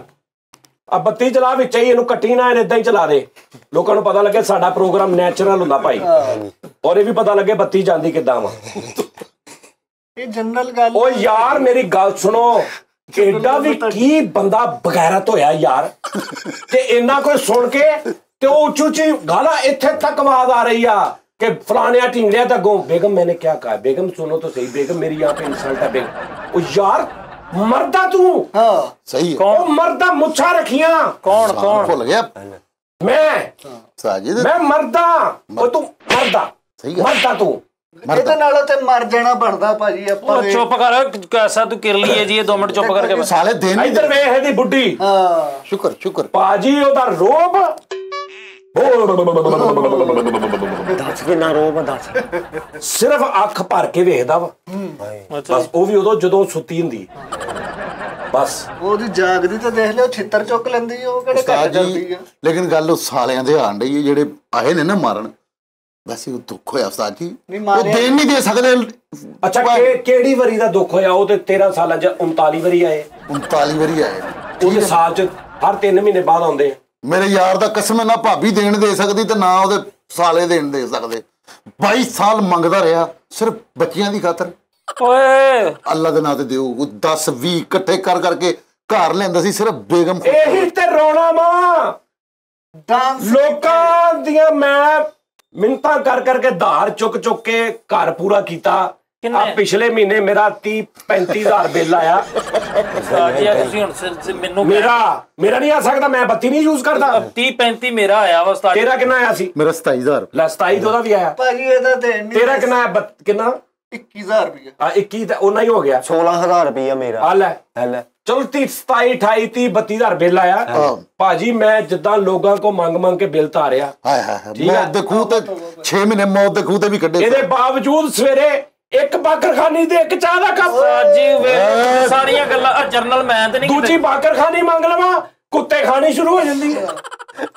ਆ ਬੱਤੀ ਚਲਾ ਵਿੱਚ ਹੀ, ਇਹਨੂੰ ਕੱਟੀ ਨਾ, ਇਹਨੇ ਏਦਾਂ ਹੀ ਚਲਾ ਦੇ। ਲੋਕਾਂ ਨੂੰ ਪਤਾ ਲੱਗੇ ਸਾਡਾ ਪ੍ਰੋਗਰਾਮ ਨੈਚੁਰਲ ਹੁੰਦਾ ਭਾਈ, ਔਰ ਇਹ ਵੀ ਪਤਾ ਲੱਗੇ ਬੱਤੀ ਜਾਂਦੀ ਕਿੱਦਾਂ ਵਾ। ਇਹ ਜਨਰਲ ਗੱਲ। ਓ ਯਾਰ ਮੇਰੀ ਗੱਲ ਸੁਣੋ, ਏਡਾ ਵੀ ਕੀ ਬੰਦਾ ਬਗੈਰਤ ਹੋਇਆ ਯਾਰ, ਤੇ ਇੰਨਾ ਕੋਈ ਸੁਣ ਕੇ ਤੇ ਉਹ ਉੱਚੀ ਗਾਲਾਂ ਇੱਥੇ ਤੱਕ ਆਵਾਜ਼ ਆ ਰਹੀ ਆ कि फलाने टिंगड़िया तक गो। बेगम मैंने क्या कहा? बेगम सुनो तो सही, बेगम मेरी यहाँ पे इंसल्ट है। बेगम ओ यार मर्दा तू। हाँ सही है। कौन मर्दा? मुच्छा रखिया। कौन भूल गया मैं साजिद, मैं मर्दा ओ तू मर्दा। सही है, मर्दा तू। ਇਹਦੇ ਨਾਲੋਂ ਤੇ ਮਰ ਜਾਣਾ ਬਣਦਾ ਭਾਜੀ। ਆਪਾਂ ਚੁੱਪ ਕਰ, ਕੈਸਾ ਤੂੰ ਕਰ ਲਈ ਜੀ 2 ਮਿੰਟ ਚੁੱਪ ਕਰਕੇ। साले दिन इधर वे है दी बुड्ढी। ਹਾਂ शुक्र शुक्र पाजी ओदा रोब ਦੱਸ ਕੇ ਨਾ ਰੋ ਦੱਸ। ਸਿਰਫ ਅੱਖ ਭਰ ਕੇ ਵੇਖਦਾ ਵਾ ਬਸ, ਉਹ ਵੀ ਉਦੋਂ ਜਦੋਂ ਸੁੱਤੀ ਹੁੰਦੀ ਬਸ। ਉਹਦੀ ਜਾਗਦੀ ਤੇ ਦੇਖ ਲਿਓ ਛਿੱਤਰ ਚੁੱਕ ਲੈਂਦੀ ਉਹ ਕਿਹੜੇ ਘੱਟ ਜਾਂਦੀ ਆ। ਲੇਕਿਨ ਗੱਲ ਉਹ ਸਾਲਿਆਂ ਦੇ ਆਣ ਡਈ ਜਿਹੜੇ ਆਏ ਨੇ ਨਾ ਮਾਰਨ, ਵੈਸੇ ਉਹ ਦੁੱਖ ਹੋਇਆ ਉਸਤਾਦ ਜੀ, ਉਹ ਦੇਣ ਨਹੀਂ ਦੇ ਸਕਦੇ। ਅੱਛਾ ਕਿਹੜੀ ਵਾਰੀ ਦਾ ਦੁੱਖ ਹੋਇਆ? ਉਹ ਤੇ 13 ਸਾਲਾਂ ਚ 39 ਵਾਰੀ ਆਏ। 39 ਵਾਰੀ ਆਏ ਉਹਦੇ ਸਾਲ ਚ ਹਰ 3 ਮਹੀਨੇ ਬਾਅਦ ਆਉਂਦੇ ਆ। ਮੇਰੇ ਯਾਰ ਦਾ ਕਸਮ, ਨਾ ਭਾਬੀ ਦੇਣ ਦੇ ਸਕਦੀ ਤੇ ਨਾ ਉਹਦੇ ਸਾਲੇ ਦੇਣ ਦੇ ਸਕਦੇ। 22 ਸਾਲ ਮੰਗਦਾ ਰਿਹਾ ਸਿਰਫ ਬੱਚਿਆਂ ਦੀ ਖਾਤਰ। ਓਏ ਅੱਲਾ ਦੇ ਨਾਂ ਤੇ ਦਿਓ। 10 20 ਇਕੱਠੇ ਕਰ ਕਰਕੇ ਘਰ ਲੈਂਦਾ ਸੀ ਸਿਰਫ ਬੇਗਮ। ਇਹੀ ਤੇ ਰੋਣਾ ਵਾ ਲੋਕਾਂ ਦੀਆਂ। ਮੈਂ ਮਿੰਤਾਂ ਕਰ ਕਰਕੇ ਧਾਰ ਚੁੱਕ ਚੁੱਕ ਕੇ ਘਰ ਪੂਰਾ ਕੀਤਾ। ਆ ਪਿਛਲੇ ਮਹੀਨੇ ਮੇਰਾ 30-35 ਹਜ਼ਾਰ ਬਿੱਲ ਆਇਆ। ਤੁਸੀਂ ਹੁਣ ਮੈਨੂੰ ਮੇਰਾ ਨਹੀਂ ਆ ਸਕਦਾ, ਮੈਂ ਬੱਤੀ ਨਹੀਂ ਯੂਜ਼ ਕਰਦਾ। 30-35 ਮੇਰਾ ਆਇਆ ਵਾ ਉਸਤਾਦ। ਤੇਰਾ ਕਿੰਨਾ ਆਇਆ ਸੀ? ਮੇਰਾ 27,000। ਲੈ 27 ਉਹਦਾ ਵੀ ਆਇਆ ਭਾਜੀ। ਇਹਦਾ ਤੇ ਤੇਰਾ ਕਿੰਨਾ ਆਇਆ? ਕਿੰਨਾ? 21,000 ਰੁਪਏ। ਆ 21 ਤਾਂ ਉਹਨਾਂ ਹੀ ਹੋ ਗਿਆ। 16,000 ਰੁਪਇਆ ਮੇਰਾ। ਆ ਲੈ ਚਲੋ 27 28 30 32,000 ਬਿੱਲ ਆਇਆ ਭਾਜੀ। ਮੈਂ ਜਿੱਦਾਂ ਲੋਕਾਂ ਕੋ ਮੰਗ ਕੇ ਬਿੱਲ ਤਾਰਿਆ। ਹਾਏ ਹਾਏ, ਮੌਤ ਦੇ ਖੂਹ ਤੇ 6 ਮਹੀਨੇ ਮੌਤ ਦੇ ਖੂਹ ਤੇ ਵੀ ਕੱਢੇ। ਇਹਦੇ ਬਾਵਜੂਦ ਸਵੇਰੇ ਇੱਕ ਬਾਕਰਖਾਨੀ ਤੇ ਇੱਕ ਚਾਹ ਦਾ ਕੱਪ। ਜੀ ਵੇ ਸਾਰੀਆਂ ਗੱਲਾਂ ਜਰਨਲ ਮੈਂ ਤੇ ਨਹੀਂ। ਦੂਜੀ ਬਾਕਰਖਾਨੀ ਮੰਗ ਲਵਾਂ, ਕੁੱਤੇ ਖਾਣੀ ਸ਼ੁਰੂ ਹੋ ਜਾਂਦੀ ਹੈ।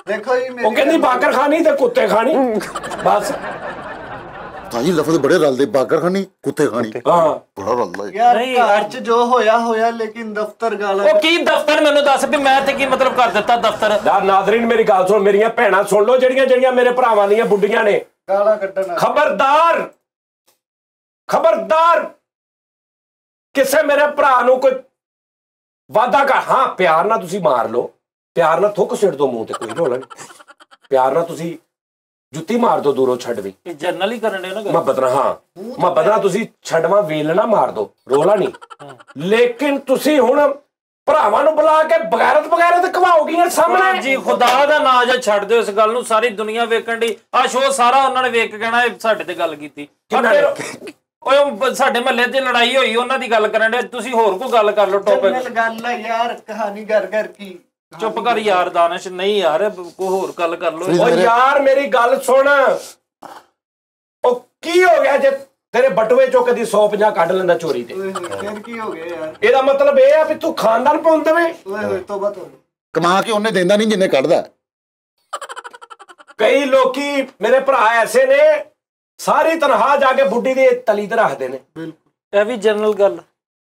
ਦੇਖੋ ਜੀ ਉਹ ਕਹਿੰਦੀ ਬਾਕਰਖਾਨੀ ਤੇ ਕੁੱਤੇ ਖਾਣੀ ਬਸ। ਭਾਜੀ ਲਫ਼ਜ਼ ਬੜੇ ਰਲਦੇ, ਬਾਕਰਖਾਨੀ ਕੁੱਤੇ ਖਾਣੀ। ਹਾਂ ਬੜਾ ਰਲਦਾ ਯਾਰ। ਘਰ ਚ ਜੋ ਹੋਇਆ ਲੇਕਿਨ ਦਫ਼ਤਰ ਗਾਲਾਂ। ਉਹ ਕੀ ਦਫ਼ਤਰ? ਮੈਨੂੰ ਦੱਸ ਵੀ ਮੈਂ ਤੇ ਕੀ ਮਤਲਬ ਕਰ ਦਿੱਤਾ ਦਫ਼ਤਰ ਦਾ? ਨਾਜ਼ਰੀਨ ਮੇਰੀ ਗੱਲ ਸੁਣ, ਮੇਰੀਆਂ ਭੈਣਾਂ ਸੁਣ ਲਓ, ਜਿਹੜੀਆਂ ਮੇਰੇ ਭਰਾਵਾਂ ਦੀਆਂ ਬੁੱਢੀਆਂ ਨੇ। ਗਾਲਾਂ ਕੱਢਣ ਖਬਰਦਾਰ ਖਬਰਦਾਰ, ਕਿਸੇ ਮੇਰੇ ਭਰਾ ਨੂੰ ਕੋਈ ਵਾਦਾ ਕਰ। ਹਾਂ ਪਿਆਰ ਨਾਲ ਤੁਸੀਂ ਮਾਰ ਲਓ, ਪਿਆਰ ਨਾਲ ਥੁੱਕ ਸਿੱਟ ਦੋ ਮੂੰਹ ਤੇ, ਕੋਈ ਰੋਲਾ ਨਹੀਂ। ਪਿਆਰ ਨਾਲ ਤੁਸੀਂ ਜੁੱਤੀ ਮਾਰ ਦੋ ਦੂਰੋਂ ਛੱਡ ਵੀ। ਜਰਨਲ ਹੀ ਕਰਨ ਦੇ ਨਾ ਮੁਹੱਬਤ ਨਾਲ। ਹਾਂ ਮੁਹੱਬਤ ਨਾਲ ਤੁਸੀਂ ਛੱਡਵਾ ਵੇਲ ਨਾ ਮਾਰ ਦੋ, ਰੋਲਾ ਨਹੀਂ। ਲੇਕਿਨ ਤੁਸੀਂ ਹੁਣ ਭਰਾਵਾਂ ਨੂੰ ਬੁਲਾ ਕੇ ਬਗੈਰਤ ਘਵਾਓਗੀਆਂ ਸਾਹਮਣੇ। ਜੀ ਖੁਦਾ ਦਾ ਨਾਂ ਜੇ ਛੱਡ ਦਿਓ ਇਸ ਗੱਲ ਨੂੰ, ਸਾਰੀ ਦੁਨੀਆ ਵੇਖਣ ਦੀ ਆ ਸ਼ੋਅ ਸਾਰਾ ਉਹਨਾਂ ਨੇ ਵੇਖ ਕੇ ਕਹਿਣਾ ਇਹ ਸਾਡੇ ਤੇ ਗੱਲ ਕੀਤੀ। ਓਏ ਸਾਡੇ ਮਹੱਲੇ ਤੇ ਲੜਾਈ ਹੋਈ ਉਹਨਾਂ ਦੀ ਗੱਲ ਕਰਨ ਦੇ, ਤੁਸੀਂ ਹੋਰ ਕੋਈ ਗੱਲ ਕਰ ਲਓ ਟੌਪਿਕ। ਗੱਲ ਹੈ ਯਾਰ, ਕਹਾਣੀ ਕਰ ਕੀ। ਚੁੱਪ ਕਰ ਯਾਰ ਦਾਨਿਸ਼, ਨਹੀਂ ਯਾਰ ਕੋਈ ਹੋਰ ਗੱਲ ਕਰ ਲਓ। ਓ ਯਾਰ ਮੇਰੀ ਗੱਲ ਸੁਣ, ਉਹ ਕੀ ਹੋ ਗਿਆ ਜੇ ਤੇਰੇ ਬਟੂਏ ਚੋਂ ਕਦੀ 150 ਕੱਢ ਲੈਂਦਾ ਚੋਰੀ ਤੇ? ਫਿਰ ਕੀ ਹੋ ਗਿਆ ਯਾਰ? ਇਹਦਾ ਮਤਲਬ ਇਹ ਆ ਵੀ ਤੂੰ ਖਾਨਦਾਨ ਪਾਉਣ ਦੇਵੇਂ। ਓਏ ਤੋਬਾ ਤੋਬਾ। ਕਮਾ ਕੇ ਉਹਨੇ ਦਿੰਦਾ ਨਹੀਂ ਜਿੰਨੇ ਕੱਢਦਾ। ਕਈ ਲੋਕੀ ਮੇਰੇ ਭਰਾ ਐਸੇ ਨੇ ਸਾਰੀ ਤਨਖਾਹ ਜਾ ਕੇ ਬੁੱਢੀ ਦੀ ਤਲੀ ਤੇ ਰੱਖਦੇ ਨੇ। ਇਹ ਵੀ ਜਨਰਲ ਗੱਲ।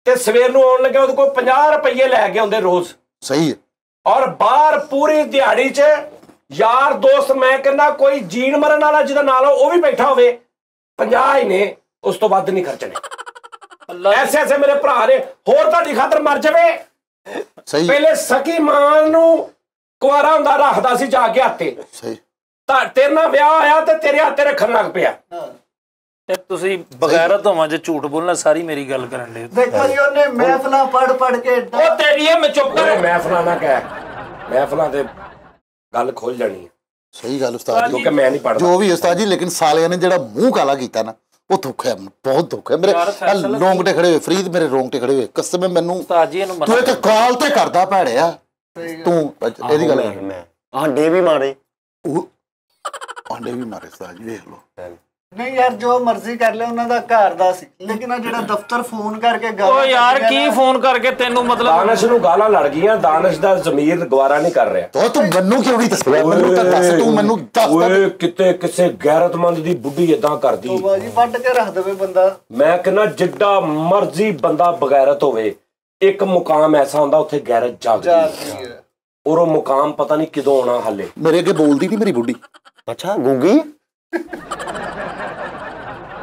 ਤੇ ਸਵੇਰ ਨੂੰ ਆਉਣ ਲੱਗੇ ਉਹਦੇ ਕੋਲ 50 ਰੁਪਏ ਲੈ ਕੇ ਆਉਂਦੇ ਰੋਜ਼। ਸਹੀ ਹੈ। ਔਰ ਬਾਹਰ ਪੂਰੀ ਦਿਹਾੜੀ 'ਚ ਯਾਰ ਦੋਸਤ, ਮੈਂ ਕਹਿੰਦਾ ਕੋਈ ਜੀਣ ਮਰਨ ਵਾਲਾ ਜਿਹਦਾ ਨਾਲ ਉਹ ਵੀ ਬੈਠਾ ਹੋਵੇ, 50 ਹੀ ਨੇ, ਉਸ ਤੋਂ ਵੱਧ ਨਹੀਂ ਖਰਚਣੇ। ਐਸੇ ਮੇਰੇ ਭਰਾ ਨੇ। ਹੋਰ ਤੁਹਾਡੀ ਖਾਤਰ ਮਰ ਜਾਵੇ। ਸਹੀ ਪਹਿਲੇ ਸਕੀ ਮਾਂ ਨੂੰ ਕੁਆਰਾ ਹੁੰਦਾ ਰੱਖਦਾ ਸੀ ਜਾ ਕੇ ਹੱਥੇ। ਸਹੀ। ਤਾਂ ਤੇਰੇ ਨਾਲ ਵਿਆਹ ਹੋਇਆ ਤੇ ਤੇਰੇ ਹੱਥੇ ਰੱਖਣ ਲੱਗ ਪਿਆ। ਤੇ ਤੁਸੀਂ ਬਗੈਰਤ ਹੋਵਾਂ ਜੇ ਝੂਠ ਬੋਲਣਾ, ਸਾਰੀ ਮੇਰੀ ਗੱਲ ਕਰਨ ਦੇ। ਦੇਖੋ ਜੀ ਉਹਨੇ ਮਹਿਫਲਾਂ ਪੜ ਕੇ ਉਹ ਤੇਰੀ ਹੈ, ਮੈਂ ਚੁੱਪ ਕਰ। ਮਹਿਫਲਾਂ ਨਾ ਕਹਿ, ਮਹਿਫਲਾਂ ਤੇ ਗੱਲ ਖੁੱਲ ਜਾਣੀ ਹੈ। ਸਹੀ ਗੱਲ ਉਸਤਾਦ ਜੀ, ਕਿਉਂਕਿ ਮੈਂ ਨਹੀਂ ਪੜਦਾ ਜੋ ਵੀ ਉਸਤਾਦ ਜੀ, ਲੇਕਿਨ ਸਾਲਿਆਂ ਨੇ ਜਿਹੜਾ ਮੂੰਹ ਕਾਲਾ ਕੀਤਾ ਨਾ, ਉਹ ਦੁੱਖ ਹੈ, ਬਹੁਤ ਦੁੱਖ ਹੈ। ਮੇਰੇ ਰੋਂਗਟੇ ਖੜੇ ਹੋਏ, ਫਰੀਦ ਮੇਰੇ ਰੋਂਗਟੇ ਖੜੇ ਹੋਏ ਕਸਮ ਮੈਨੂੰ। ਉਸਤਾਦ ਜੀ ਇਹਨੂੰ ਤੂੰ ਇੱਕ ਕਾਲ ਤੇ ਕਰਦਾ ਭੈੜਿਆ ਤੂੰ। ਇਹਦੀ ਗੱਲ ਮੈਂ ਆਂਡੇ ਵੀ ਮਾਰੇ, ਉਹ ਆਂਡੇ ਵੀ ਮਾਰੇ ਉਸਤਾਦ ਜੀ, ਵੇਖ ਲਓ। ਨਹੀਂ ਯਾਰ, ਜੋ ਮਰਜ਼ੀ ਕਰ ਲੈ, ਉਹਨਾਂ ਦਾ ਘਰ ਦਾ ਸੀ। ਲੇਕਿਨ ਆ ਜਿਹੜਾ ਦਫ਼ਤਰ ਫੋਨ ਕਰਕੇ ਗੱਲ, ਓ ਯਾਰ ਕੀ ਫੋਨ ਕਰਕੇ ਤੈਨੂੰ ਮਤਲਬ ਦਾਨਿਸ਼ ਨੂੰ ਗਾਲਾਂ ਲੜ ਗਈਆਂ। ਦਾਨਿਸ਼ ਦਾ ਜ਼ਮੀਰ ਗਵਾਰਾ ਨਹੀਂ ਕਰ ਰਿਹਾ। ਤੂੰ ਮੈਨੂੰ ਕਿਉਂ ਨਹੀਂ ਦੱਸਿਆ? ਮੈਨੂੰ ਤਾਂ ਦੱਸ, ਤੂੰ ਮੈਨੂੰ ਦੱਸ। ਓਏ ਕਿਤੇ ਕਿਸੇ ਗੈਰਤਮੰਦ ਦੀ ਬੁੱਢੀ ਏਦਾਂ ਕਰਦੀ। ਤੋਬਾ ਜੀ, ਵੱਢ ਕੇ ਰੱਖ ਦੇਵੇ ਬੰਦਾ। ਮੈਂ ਕਹਿੰਦਾ ਜਿੱਡਾ ਮਰਜ਼ੀ ਬੰਦਾ ਬਗੈਰਤ ਹੋਵੇ, ਇੱਕ ਮੁਕਾਮ ਐਸਾ ਹੁੰਦਾ ਉੱਥੇ ਗੈਰਤ ਜਾਗਦੀ ਹੈ। ਔਰ ਉਹ ਮੁਕਾਮ ਪਤਾ ਨਹੀਂ ਕਦੋਂ ਆਉਣਾ। ਹਾਲੇ ਮੇਰੇ ਅੱਗੇ ਬੋਲਦੀ ਨਹੀਂ ਮੇਰੀ ਬੁੱਢੀ। ਅੱਛਾ ਗੂੰਗੀ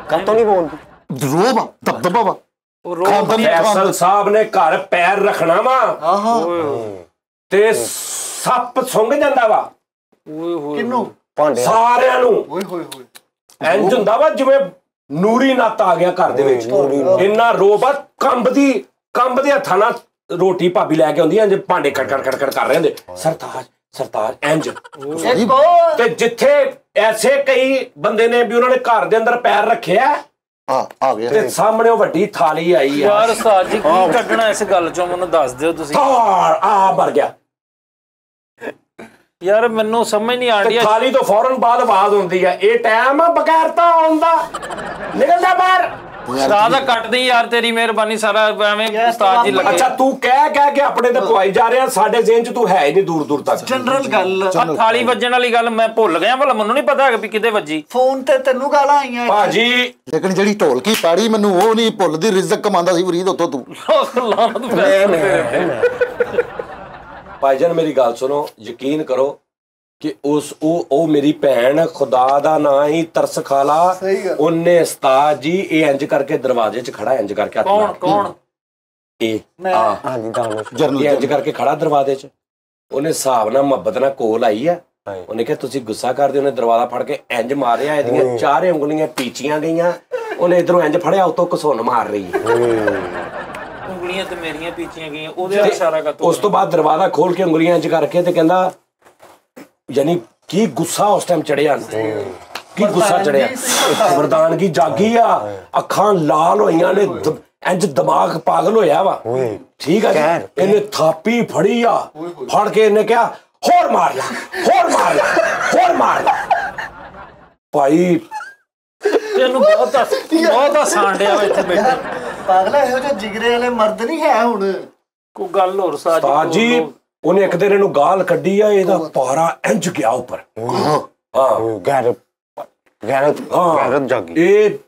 ਕਾਤੋਂ ਨਹੀਂ ਬੋਲਦੀ? ਰੋਬ ਦਬਦਬਾ ਵਾ। ਫੈਸਲ ਸਾਹਿਬ ਨੇ ਘਰ ਪੈਰ ਰੱਖਣਾ ਵਾ ਤੇ ਸੱਪ ਸੁੰਘ ਜਾਂਦਾ ਵਾ। ਕਿੰਨੂੰ? ਭਾਂਡੇ ਸਾਰਿਆਂ ਨੂੰ। ਓਏ ਹੋਏ ਹੋਏ। ਇੰਜ ਹੁੰਦਾ ਵਾ ਜਿਵੇਂ ਨੂਰੀ ਨੱਤ ਆ ਗਿਆ ਘਰ ਦੇ ਵਿੱਚ। ਇੰਨਾ ਰੋਬ ਆ, ਕੰਬ ਦੇ ਹੱਥਾਂ ਨਾਲ ਰੋਟੀ ਭਾਬੀ ਲੈ ਕੇ ਆਉਂਦੀ, ਇੰਜ ਭਾਂਡੇ ਕੜਕੜ ਕਰ ਰਹੇ ਹੁੰਦੇ। ਸਰਤਾਜ ਇੰਜ। ਤੇ ਜਿੱਥੇ ਐਸੇ ਕਈ ਬੰਦੇ ਨੇ ਵੀ ਉਹਨਾਂ ਨੇ ਘਰ ਦੇ ਅੰਦਰ ਪੈਰ ਰੱਖਿਆ ਆ ਗਿਆ ਤੇ ਸਾਹਮਣੇ ਉਹ ਵੱਡੀ ਥਾਲੀ ਆਈ ਆ। ਯਾਰ ਉਸਤਾਦ ਜੀ ਕੀ ਕੱਢਣਾ ਇਸ ਗੱਲ ਚੋਂ, ਮੈਨੂੰ ਦੱਸ ਦਿਓ ਤੁਸੀਂ। ਆ ਮਰ ਗਿਆ ਯਾਰ, ਮੈਨੂੰ ਸਮਝ ਨਹੀਂ ਆਉਂਦੀ। ਥਾਲੀ ਤੋਂ ਫੌਰਨ ਬਾਅਦ ਆਵਾਜ਼ ਹੁੰਦੀ ਆ, ਇਹ ਟਾਈਮ ਆ ਬਗੈਰਤਾ ਆਉਣ ਦਾ, ਨਿਕਲ ਜਾ ਬਾਹਰ। ਉਸਤਾਦ ਦਾ ਕੱਟਦੀ ਯਾਰ, ਤੇਰੀ ਮਿਹਰਬਾਨੀ। ਸਾਰਾ ਐਵੇਂ ਉਸਤਾਦ ਜੀ ਲੱਗੇ। ਅੱਛਾ ਤੂੰ ਕਹਿ ਕੇ ਆਪਣੇ ਤੇ ਪਵਾਈ ਜਾ ਰਿਹਾ, ਸਾਡੇ ਜ਼ਿਹਨ ਚ ਤੂੰ ਹੈ ਹੀ ਨਹੀਂ ਦੂਰ ਤੱਕ। ਜਨਰਲ ਗੱਲ, ਥਾਲੀ ਵੱਜਣ ਵਾਲੀ ਗੱਲ ਮੈਂ ਭੁੱਲ ਗਿਆ, ਭਲਾ ਮੈਨੂੰ ਨਹੀਂ ਪਤਾ ਵੀ ਕਿਤੇ ਵੱਜੀ। ਫੋਨ ਤੇ ਤੈਨੂੰ ਗਾਲਾਂ ਆਈਆਂ ਭਾਜੀ। ਲੇਕਿਨ ਜਿਹੜੀ ਢੋਲਕੀ ਪਾੜੀ ਮੈਨੂੰ ਉਹ ਨਹੀਂ ਭੁੱਲਦੀ। ਰਿਜ਼ਕ ਕਮਾਉਂਦਾ ਸੀ ਫਰੀਦ ਉੱਥੋਂ ਤੂੰ। ਭਾਈਜਾਨ ਮੇਰੀ ਗੱਲ ਸੁਣੋ, ਯਕੀਨ ਕਰੋ ਕਿ ਉਹ ਮੇਰੀ ਭੈਣ, ਖੁਦਾ ਦਾ ਨਾਂ ਹੀ ਤਰਸ ਖਾਲਾ, ਉਹਨੇ ਉਸਤਾਦ ਜੀ ਇਹ ਇੰਜ ਕਰਕੇ ਦਰਵਾਜ਼ੇ 'ਚ ਖੜਾ, ਇੰਜ ਕਰਕੇ ਕੌਣ ਇਹ ਹਾਂਜੀ ਦਾਨਿਸ਼ ਜਰਨਲ ਇੰਜ ਕਰਕੇ ਖੜਾ ਦਰਵਾਜ਼ੇ 'ਚ। ਉਹਨੇ ਹਿਸਾਬ ਨਾਲ ਮੁਹੱਬਤ ਨਾਲ ਕੋਲ ਆਈ ਆ। ਉਹਨੇ ਕਿਹਾ ਤੁਸੀਂ ਗੁੱਸਾ ਕਰਦੇ। ਉਹਨੇ ਦਰਵਾਜ਼ਾ ਫੜ ਕੇ ਇੰਜ ਮਾਰਿਆ, ਇਹਦੀਆਂ ਚਾਰੇ ਉਂਗਲੀਆਂ ਪੀਚੀਆਂ ਗਈਆਂ। ਉਹਨੇ ਇਧਰੋਂ ਇੰਜ ਫੜਿਆ, ਉਤੋਂ ਘਸੁੰਨ ਮਾਰ ਰਹੀ ਉਂਗਲੀਆਂ ਤੇ ਮੇਰੀਆਂ ਪੀਚੀਆਂ ਗਈਆਂ। ਉਹਦੇ ਇਸ਼ਾਰਾ ਕਰ। ਉਸ ਤੋਂ ਬਾਅਦ ਦਰਵਾਜ਼ਾ ਖੋਲ ਕੇ ਉਂਗਲੀਆਂ ਇੰਜ ਕਰਕੇ ਤੇ ਕਹਿੰਦਾ, ਯਾਨੀ ਕੀ ਗੁੱਸਾ ਉਸ ਟਾਈਮ ਚੜਿਆ, ਕੀ ਗੁੱਸਾ ਚੜਿਆ। ਮਰਦਾਨਗੀ ਜਾਗੀ ਆ, ਅੱਖਾਂ ਲਾਲ ਹੋਈਆਂ ਨੇ, ਇੰਜ ਦਿਮਾਗ ਪਾਗਲ ਹੋਇਆ ਵਾ। ਠੀਕ ਆ ਜੀ। ਇਹਨੇ ਥਾਪੀ ਫੜੀ ਆ, ਫੜ ਕੇ ਇਹਨੇ ਕਿਹਾ ਹੋਰ ਮਾਰ ਲਾ, ਹੋਰ ਮਾਰ ਲਾ, ਹੋਰ ਮਾਰ ਲਾ। ਭਾਈ ਤੈਨੂੰ ਬਹੁਤ ਆਸਾਨ ਡਿਆ ਵਾ ਇੱਥੇ ਬੈਠੇ। ਪਾਗਲਾ, ਇਹੋ ਜਿਹੇ ਜਿਗਰੇ ਵਾਲੇ ਮਰਦ ਨਹੀਂ ਹੈ ਹੁਣ। ਕੋਈ ਗੱਲ ਹੋਰ ਉਸਤਾਦ ਜੀ, ਉਹਨੇ ਇੱਕ ਦਿਨ ਇਹਨੂੰ ਗਾਲ ਕੱਢੀ ਆ, ਇਹਦਾ ਪਾਰਾ ਇੰਜ ਗਿਆ ਉੱਪਰ। ਗੈਰਤ ਜਾਗੀ।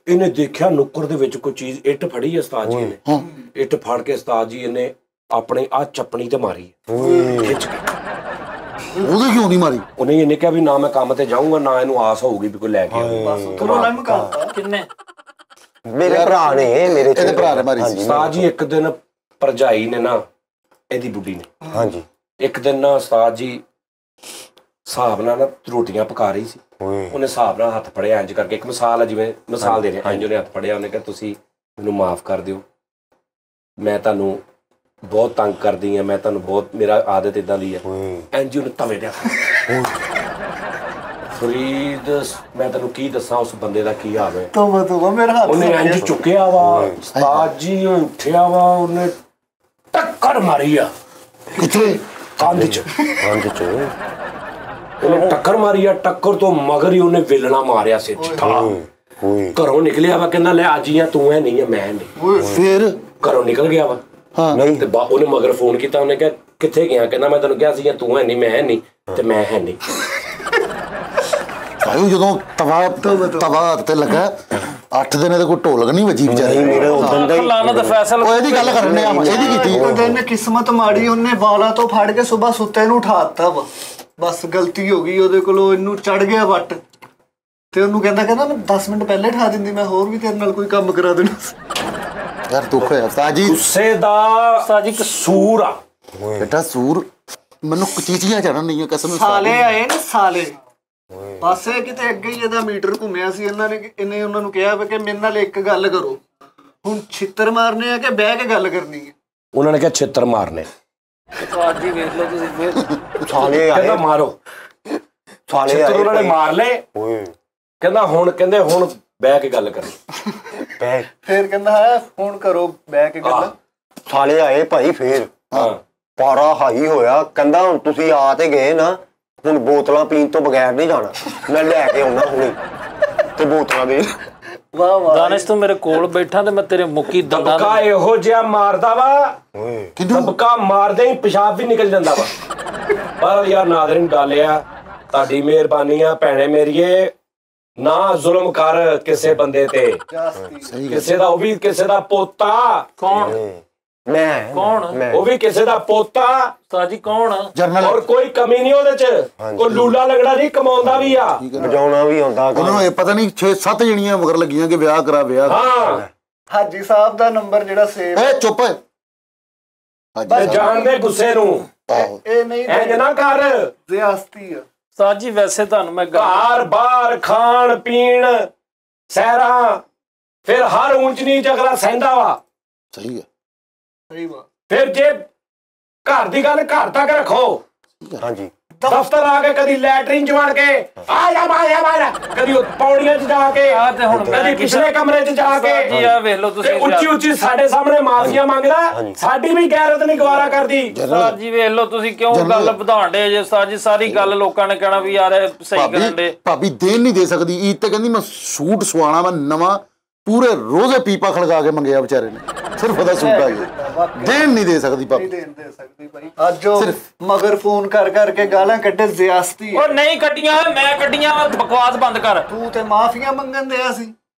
ਇਹਨੇ ਦੇਖਿਆ ਨੁੱਕਰ ਦੇ ਵਿੱਚ ਕੋਈ ਚੀਜ਼, ਇੱਟ ਫੜੀ ਆ ਉਸਤਾਦ ਜੀ ਨੇ। ਇੱਟ ਫੜ ਕੇ ਉਸਤਾਦ ਜੀ ਇਹਨੇ ਆਪਣੇ ਆ ਚੱਪਣੀ ਤੇ ਮਾਰੀ, ਖਿੱਚ ਕੇ। ਉਹਦੇ ਕਿਉਂ ਨਹੀਂ ਮਾਰੀ? ਉਹਨੇ ਇਹਨੇ ਕਿਹਾ ਵੀ ਨਾ ਮੈਂ ਕੰਮ ਤੇ ਜਾਊਂਗਾ, ਨਾ ਇਹਨੂੰ ਆਸ ਹੋਊਗੀ ਵੀ ਕੋਈ ਲੈ ਕੇ ਆਊਗਾ। ਕਿੰਨੇ? ਮੇਰੇ ਭਰਾ ਨੇ, ਇਹਦੇ ਭਰਾ ਨੇ ਮਾਰੀ ਸੀ ਉਸਤਾਦ ਜੀ। ਇੱਕ ਦਿਨ ਭਰਜਾਈ ਨੇ ਨਾ, ਇਹਦੀ ਬੁੱਢੀ ਨੇ, ਹਾਂਜੀ, ਇੱਕ ਦਿਨ ਨਾ ਉਸਤਾਦ ਜੀ ਹਿਸਾਬ ਨਾਲ ਨਾ ਰੋਟੀਆਂ ਪਕਾ ਰਹੀ ਸੀ। ਉਹਨੇ ਹਿਸਾਬ ਨਾਲ ਹੱਥ ਫੜਿਆ ਇੰਜ ਕਰਕੇ, ਇੱਕ ਮਿਸਾਲ ਆ, ਜਿਵੇਂ ਮਿਸਾਲ ਦੇ ਰਹੇ, ਇੰਜ ਉਹਨੇ ਹੱਥ ਫੜਿਆ। ਉਹਨੇ ਕਿਹਾ ਤੁਸੀਂ ਮੈਨੂੰ ਮਾਫ ਕਰ ਦਿਓ, ਮੈਂ ਤੁਹਾਨੂੰ ਬਹੁਤ ਤੰਗ ਕਰਦੀ ਆ ਮੈਂ ਤੁਹਾਨੂੰ, ਬਹੁਤ ਮੇਰਾ ਆਦਤ ਇਦਾਂ ਦੀ ਆ। ਇੰਜ ਉਹਨੇ ਤਵੇ ਤੇ ਫਰੀਦ ਮੈਂ ਤੈਨੂੰ ਕੀ ਦੱਸਾਂ ਉਸ ਬੰਦੇ ਦਾ ਕੀ ਹਾਲ ਹੈ। ਤੋਬਾ ਮੇਰਾ ਹੱਥ ਉਹਨੇ ਇੰਜ ਚੁੱਕਿਆ ਵਾ ਉਸਤਾਦ ਜੀ, ਉੱਠਿਆ ਵਾ, ਉਹਨੇ ਟੱਕਰ ਮਾਰੀ ਆ। ਕਿੱਥੇ? ਕੰਧ 'ਚ ਉਹਨੇ ਟੱਕਰ ਮਾਰੀ ਆ। ਟੱਕਰ ਤੋਂ ਮਗਰ ਹੀ ਉਹਨੇ ਵੇਲਣਾ ਮਾਰਿਆ ਸਿਰ 'ਚ ਠਾ। ਘਰੋਂ ਨਿਕਲਿਆ ਵਾ, ਕਹਿੰਦਾ ਲੈ ਅੱਜ ਹੀ ਤੂੰ ਹੈ ਨਹੀਂ, ਮੈਂ ਨਹੀਂ। ਫਿਰ ਘਰੋਂ ਨਿਕਲ ਗਿਆ ਵਾ। ਹਾਂ ਤੇ ਉਹਨੇ ਮਗਰ ਫੋਨ ਕੀਤਾ, ਉਹਨੇ ਕਿਹਾ ਕਿੱਥੇ ਗਿਆ? ਕਹਿੰਦਾ ਮੈਂ ਤੈਨੂੰ ਕਿਹਾ ਸੀ ਤੂੰ ਹੈ ਨਹੀਂ, ਮੈਂ ਹੈ ਨਹੀਂ, ਤੇ ਮੈਂ ਹੈ ਨਹੀਂ। ਭਾਈ ਜਦੋਂ ਤਵਾ ਤੇ ਲੱਗਾ 8 ਦਿਨ ਇਹਦੇ ਕੋਈ ਢੋਲਕ ਨਹੀਂ ਵੱਜੀ ਵਿਚਾਰੇ ਮੇਰੇ ਉਦੋਂ ਦਾ ਹੀ ਲਾਨਤ ਫੈਸਲ ਉਹ ਇਹਦੀ ਗੱਲ ਕਰਨੇ ਆ, ਇਹਦੀ ਕੀਤੀ ਉਹਦੇ ਨੇ ਕਿਸਮਤ ਮਾੜੀ, ਉਹਨੇ ਵਾਲਾਂ ਤੋਂ ਫੜ ਕੇ ਸਵੇਰ ਸੁੱਤੇ ਨੂੰ ਉਠਾਤਾ ਵਾ। ਬਸ ਗਲਤੀ ਹੋ ਗਈ ਉਹਦੇ ਕੋਲੋਂ, ਇਹਨੂੰ ਚੜ ਗਿਆ ਵੱਟ ਤੇ ਉਹਨੂੰ ਕਹਿੰਦਾ ਮੈਂ 10 ਮਿੰਟ ਪਹਿਲੇ ਉਠਾ ਦਿੰਦੀ, ਮੈਂ ਹੋਰ ਵੀ ਤੇਰੇ ਨਾਲ ਕੋਈ ਕੰਮ ਕਰਾ ਦੇਣਾ। ਯਾਰ ਦੁੱਖ ਹੋਇਆ ਉਸਤਾਦ ਜੀ। ਗੁੱਸੇ ਦਾ ਸਾਜੀ ਕਸੂਰ ਆ ਬੇਟਾ ਸੂਰ ਮੈਨੂੰ ਚੀਚੀਆਂ ਚੜਨ ਨਹੀਂ ਕਸਮ। ਸਾਲੇ ਆਏ ਨੇ ਸਾਲੇ, ਬਸ ਇਹ ਕਿਤੇ ਅੱਗੇ ਹੀ ਇਹਦਾ ਮੀਟਰ ਘੁੰਮਿਆ ਸੀ। ਇਹਨੇ ਉਹਨਾਂ ਨੂੰ ਕਿਹਾ ਕਿ ਮੇਰੇ ਨਾਲ ਇੱਕ ਗੱਲ ਕਰੋ, ਹੁਣ ਛਿੱਤਰ ਮਾਰਨੇ ਆ ਕਿ ਬਹਿ ਕੇ ਗੱਲ ਕਰਨੀ ਹੈ। ਉਹਨਾਂ ਨੇ ਕਿਹਾ ਛਿੱਤਰ ਮਾਰਨੇ। ਅੱਜ ਹੀ ਵੇਖ ਲਓ ਤੁਸੀਂ ਫਿਰ ਸਾਲੇ ਆਏ, ਕਹਿੰਦਾ ਮਾਰੋ। ਸਾਲੇ ਛਿੱਤਰ ਉਹਨਾਂ ਨੇ ਆਏ ਮਾਰ ਲਏ। ਕਹਿੰਦਾ ਹੁਣ ਬਹਿ ਕੇ ਗੱਲ ਕਰੀ। ਫੇਰ ਕਹਿੰਦਾ ਹੈ ਫੋਨ ਕਰੋ ਬਹਿ ਕੇ ਗੱਲ। ਸਾਲੇ ਆਏ ਭਾਈ ਫੇਰ ਪਾਰਾ ਹਾਈ ਹੋਇਆ, ਕਹਿੰਦਾ ਹੁਣ ਤੁਸੀਂ ਆ ਤੇ ਗਏ ਨਾ, ਹੁਣ ਬੋਤਲਾਂ ਪੀਣ ਤੋਂ ਬਗੈਰ ਨਹੀਂ ਜਾਣਾ, ਮੈਂ ਲੈ ਕੇ ਆਉਣਾ ਹੁਣੇ ਤੇ ਬੋਤਲਾਂ ਦੇ। ਵਾਹ ਵਾਹ ਦਾਨਿਸ਼ ਤੂੰ ਮੇਰੇ ਕੋਲ ਬੈਠਾ ਤੇ ਮੈਂ ਤੇਰੇ ਮੁੱਕੀ ਦੰਦਾਂ ਦਬਕਾ ਇਹੋ ਜਿਹਾ ਮਾਰਦਾ ਵਾ, ਦਬਕਾ ਮਾਰਦੇ ਹੀ ਪਿਸ਼ਾਬ ਵੀ ਨਿਕਲ ਜਾਂਦਾ ਵਾ। ਪਰ ਯਾਰ ਨਾਜ਼ਰੀਨ ਗੱਲ ਆ, ਤੁਹਾਡੀ ਮਿਹਰਬਾਨੀ ਆ ਭੈਣੇ ਮੇਰੀਏ, ਨਾ ਜ਼ੁਲਮ ਕਰ ਕਿਸੇ ਬੰਦੇ ਤੇ। ਕਿਸੇ ਦਾ, ਉਹ ਵੀ ਕਿਸੇ ਦਾ ਪੋਤਾ। ਕੌਣ? ਮੈਂ ਕੌਣ? ਉਹ ਵੀ ਕਿਸੇ ਦਾ ਪੋਤਾ। ਸਾਜੀ ਕੌਣ? ਜਰਨਲ ਔਰ ਕੋਈ ਕਮੀ ਨਹੀਂ ਉਹਦੇ ਚ, ਕੋਈ ਲੂਲਾ ਲੰਗੜਾ ਨਹੀਂ, ਕਮਾਉਂਦਾ ਵੀ ਆ, ਵਜਾਉਣਾ ਵੀ ਆਉਂਦਾ। ਉਹਨਾਂ ਨੂੰ ਇਹ ਪਤਾ ਨਹੀਂ 6-7 ਜਣੀਆਂ ਮਗਰ ਲੱਗੀਆਂ ਕਿ ਵਿਆਹ ਕਰਾ ਵਿਆਹ। ਹਾਂ ਹਾਜੀ ਸਾਹਿਬ ਦਾ ਨੰਬਰ ਜਿਹੜਾ ਸੇਵ ਏ ਚੁੱਪ ਏ। ਤੇ ਜਾਣਦੇ ਗੁੱਸੇ ਨੂੰ, ਇਹ ਨਹੀਂ ਇੰਜ ਨਾ ਕਰ। ਜ਼ਿਆਦਤੀ ਆ ਸਾਜੀ ਵੈਸੇ ਤੁਹਾਨੂੰ ਮੈਂ ਘਰ ਬਾਹਰ ਖਾਣ ਪੀਣ ਸਹਿਰਾਂ, ਫਿਰ ਹਰ ਊਂਚ ਨੀਚ ਅਗਲਾ ਸਹਿੰਦਾ ਵਾ। ਸਹੀ ਹੈ। ਸਹੀ ਬਾਤ। ਫਿਰ ਜੇ ਘਰ ਦੀ ਗੱਲ ਘਰ ਤੱਕ ਰੱਖੋ, ਹਾਂਜੀ ਦਫ਼ਤਰ ਆ ਕੇ ਕਦੀ ਲੈਟਰਿਨ ਚ ਵੜ ਕੇ ਆ ਜਾ, ਕਦੀ ਪੌੜੀਆਂ ਚ ਜਾ ਕੇ, ਤੇ ਹੁਣ ਕਦੀ ਪਿਛਲੇ ਕਮਰੇ ਚ ਜਾ ਕੇ, ਜੀ ਆ ਵੇਖ ਲਓ ਤੁਸੀਂ ਉੱਚੀ ਉੱਚੀ ਸਾਡੇ ਸਾਹਮਣੇ ਮਾਫੀਆਂ ਮੰਗਦਾ। ਸਾਡੀ ਵੀ ਗੈਰਤ ਨਹੀਂ ਗਵਾਰਾ ਕਰਦੀ। ਸਾਜੀ ਵੇਖ ਲਓ ਤੁਸੀਂ ਕਿਉਂ ਗੱਲ ਵਧਾਣ ਡੇ ਜੇ ਸਾਜੀ, ਸਾਰੀ ਗੱਲ ਲੋਕਾਂ ਨੇ ਕਹਿਣਾ ਵੀ ਯਾਰ ਸਹੀ ਕਰਨ ਡੇ। ਭਾਬੀ ਦੇਣ ਨਹੀਂ ਦੇ ਸਕਦੀ। ਈਦ ਤੇ ਕਹਿੰਦੀ ਮੈਂ ਸੂਟ ਸਵਾਣਾ, ਮੈਂ ਨਵਾਂ ਪੂਰੇ ਰੋਜ਼ੇ ਪੀਪਾ ਖੜਕਾ ਕੇ ਮੰਗਿਆ ਵਿਚਾਰੇ ਨੇ, ਸਿਰਫ ਉਹਦਾ ਸੂਟ ਆ ਗਿਆ। ਦੇਣ ਨਹੀਂ ਦੇ ਸਕਦੀ ਭਾਬੀ। ਨਹੀਂ ਦੇਣ ਦੇ ਸਕਦੀ ਭਾਈ। ਅੱਜ ਉਹ ਮਗਰ ਫੋਨ ਕਰ ਕਰਕੇ ਗਾਲਾਂ ਕੱਢੇ, ਜ਼ਿਆਦਤੀ। ਉਹ ਨਹੀਂ ਕੱਢੀਆਂ, ਮੈਂ ਕੱਢੀਆਂ। ਬਕਵਾਸ ਬੰਦ ਕਰ। ਤੂੰ ਤੇ ਮਾਫੀਆਂ ਮੰਗਣ ਦਿਆ ਸੀ।